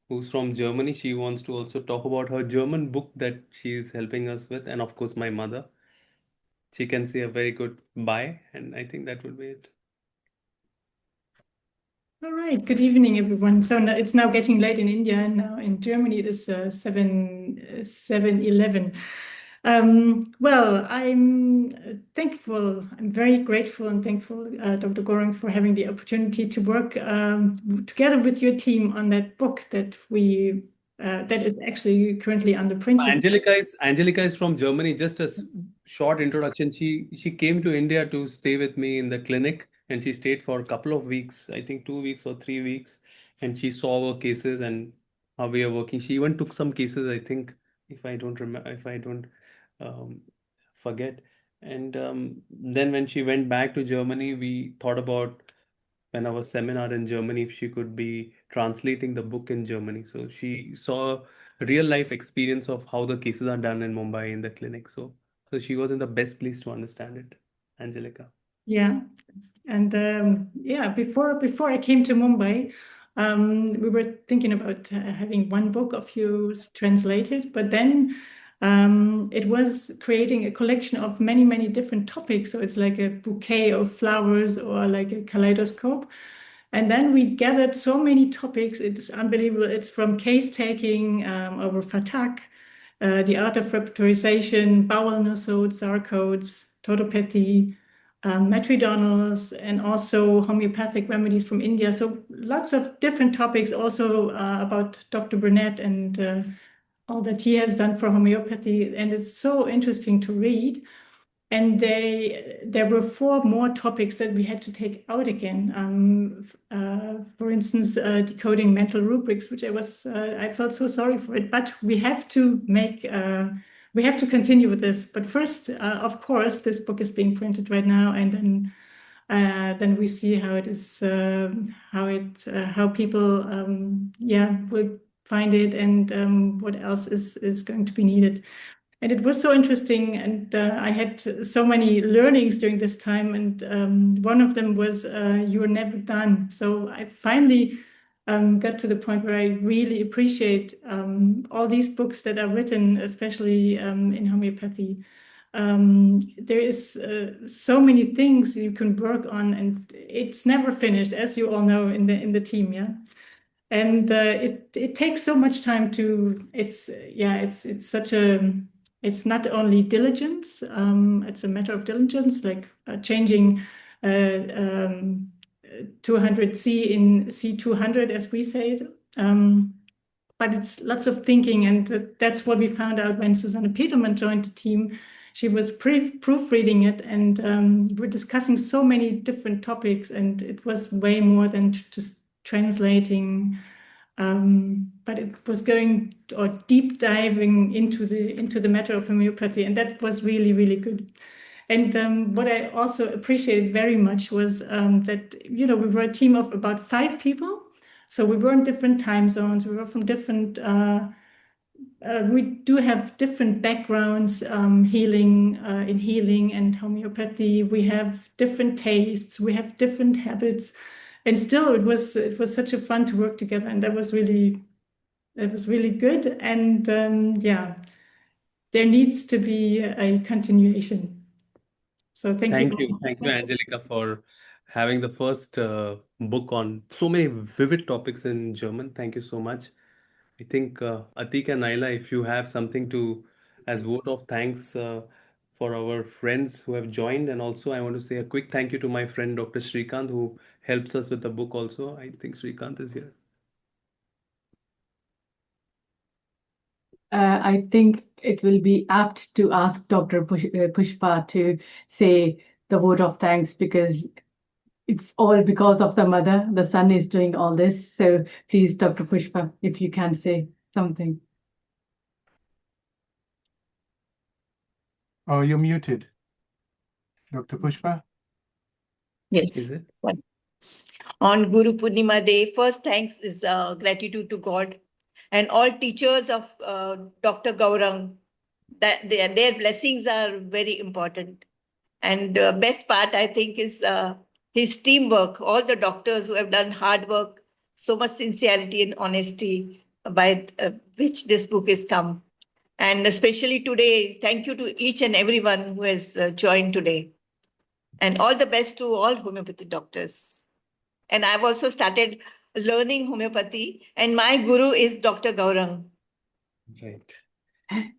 who's from Germany. She wants to also talk about her German book that she is helping us with, and of course, my mother. She can say a very good bye, and I think that will be it. All right. Good evening, everyone. So it's now getting late in India, and now in Germany it is 7:11. Well, I'm thankful. I'm very grateful and thankful, Dr. Gaurang, for having the opportunity to work together with your team on that book that is actually currently under printing. Angelica is from Germany. Just a short introduction. She came to India to stay with me in the clinic, and she stayed for a couple of weeks, I think 2 weeks or 3 weeks, and she saw our cases and how we are working. She even took some cases, I think, if I don't forget. And then when she went back to Germany, we thought about, when our seminar in Germany, if she could be translating the book in Germany. So she saw a real life experience of how the cases are done in Mumbai in the clinic. So she was in the best place to understand it, Angelica. Yeah, and before I came to Mumbai, we were thinking about having one book of yours translated, but then it was creating a collection of many different topics. So it's like a bouquet of flowers or like a kaleidoscope. And then we gathered so many topics. It's unbelievable. It's from case taking over Fatak, the art of repertorization, bowel nosodes, Sarcodes, totopathy, Matridonals, and also homeopathic remedies from India. So lots of different topics also about Dr. Burnett and all that he has done for homeopathy. And it's so interesting to read. And there were 4 more topics that we had to take out again. For instance, decoding mental rubrics, which I felt so sorry for it. But we have to continue with this. But first, of course, this book is being printed right now, and then we see how it is, how people, will find it, and what else is going to be needed. And it was so interesting, and I had so many learnings during this time, and one of them was you're never done. So I finally got to the point where I really appreciate all these books that are written, especially in homeopathy. There is so many things you can work on, and it's never finished, as you all know in the team, yeah. And it takes so much time to. It's such a. It's not only diligence. It's a matter of diligence, like changing 200C in C200, as we say it. But it's lots of thinking, and that's what we found out when Susanne Petermann joined the team. She was proofreading it, and we're discussing so many different topics, and it was way more than just translating. But it was going or deep diving into the matter of homeopathy, and that was really, really good. And what I also appreciated very much was that we were a team of about 5 people. So we were in different time zones. We were from different. We do have different backgrounds, healing and homeopathy. We have different tastes. We have different habits, and still it was such a fun to work together, and that was really good. And there needs to be a continuation. So thank you. Thank you, Angelica, for having the first book on so many vivid topics in German. Thank you so much. I think Atik and Naila, if you have something to, as vote of thanks for our friends who have joined, and also I want to say a quick thank you to my friend Dr. Shrikant, who helps us with the book also. I think Shrikant is here. I think it will be apt to ask Dr. Pushpa to say the vote of thanks, because it's all because of the mother. The son is doing all this. So please, Dr. Pushpa, if you can say something. Oh, you're muted. Dr. Pushpa? Yes. Is it? On Guru-Pournima Day, first thanks is gratitude to God and all teachers of Dr. Gaurang. That their blessings are very important. And best part, I think, is his teamwork, all the doctors who have done hard work, so much sincerity and honesty by which this book has come. And especially today, thank you to each and everyone who has joined today. And all the best to all homeopathy doctors. And I've also started learning homeopathy, and my guru is Dr. Gaurang. Right. I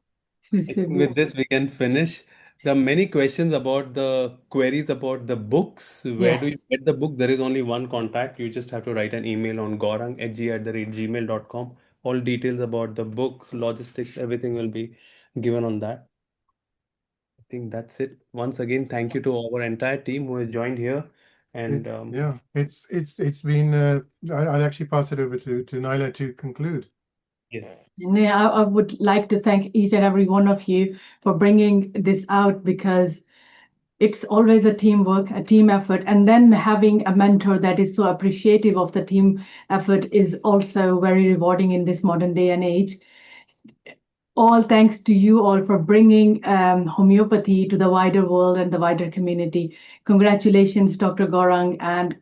think with this, we can finish. There are many questions about the queries about the books. Where do you Yes. get the book? There is only one contact. You just have to write an email on gaurang@gmail.com. All details about the books, logistics, everything will be given on that. I think that's it. Once again, thank you to our entire team who has joined here. And Yeah, it's been. I'll actually pass it over to Naila to conclude. yes. Yeah, I would like to thank each and every one of you for bringing this out, because it's always a teamwork, a team effort. And then having a mentor that is so appreciative of the team effort is also very rewarding in this modern day and age. All thanks to you all for bringing homeopathy to the wider world and the wider community. Congratulations, Dr. Gaurang, and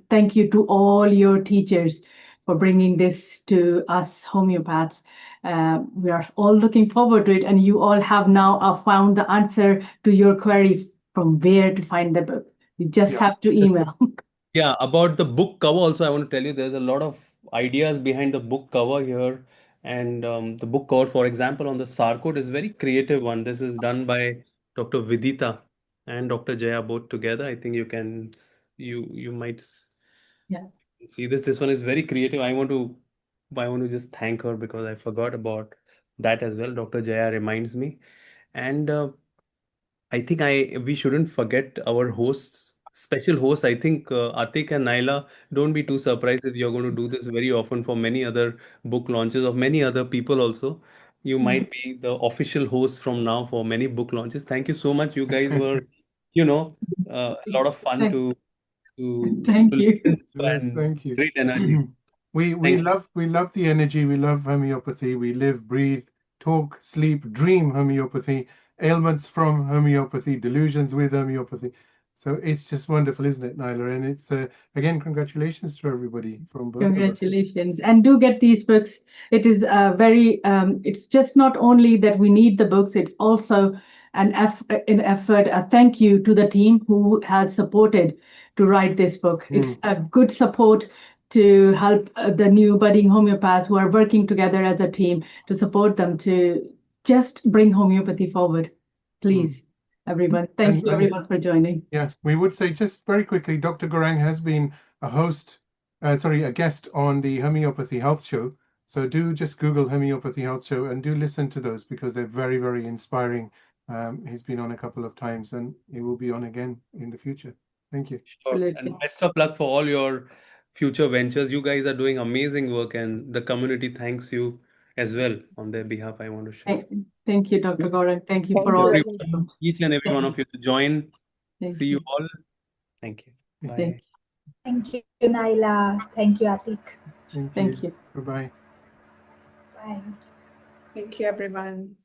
thank you to all your teachers for bringing this to us homeopaths. We are all looking forward to it, and you all have now found the answer to your query from where to find the book. You just have to email. Yeah, about the book cover also, I want to tell you there's a lot of ideas behind the book cover here. And the book cover, for example, on the Sarcode is very creative one. This is done by Dr. Vidita and Dr. Jaya both together. I think you can you might Yeah. see this. This one is very creative. I want to just thank her because I forgot about that as well. Dr. Jaya reminds me. And I think we shouldn't forget our hosts, special hosts. I think Atik and Naila, don't be too surprised if you're going to do this very often for many other book launches of many other people also. You might be the official host from now for many book launches. Thank you so much. You guys were, a lot of fun Thank, to thank you. listen to Yeah, and thank you. great energy. we Thank you. love the energy. We love homeopathy. We live, breathe, talk, sleep, dream homeopathy. Ailments from homeopathy, delusions with homeopathy. So it's just wonderful, isn't it, Nyla? And it's again, congratulations to everybody from both of us. Congratulations. And do get these books. It is it's just not only that we need the books, it's also an effort, a thank you to the team who has supported to write this book. It's a good support to help the new budding homeopaths who are working together as a team to support them to just bring homeopathy forward. Please, everyone. Thank you, everyone, for joining. Yes, we would say just very quickly, Dr. Gaurang has been a guest on the Homeopathy Health Show. So do just Google Homeopathy Health Show and do listen to those because they're very, very inspiring. He's been on a couple of times and he will be on again in the future. Thank you. Sure. And best of luck for all your future ventures. You guys are doing amazing work, and the community thanks you as well on their behalf. I want to share. Thank you, Dr. Gaurang. Thank you Thank for you, all the everyone, support. each and every one of you to join. Thank See you you. all. Thank you. Bye. Thank Thank you, Naila. Thank you, Atik. Thank you. Thank you. Bye-bye. Bye. Thank you, everyone.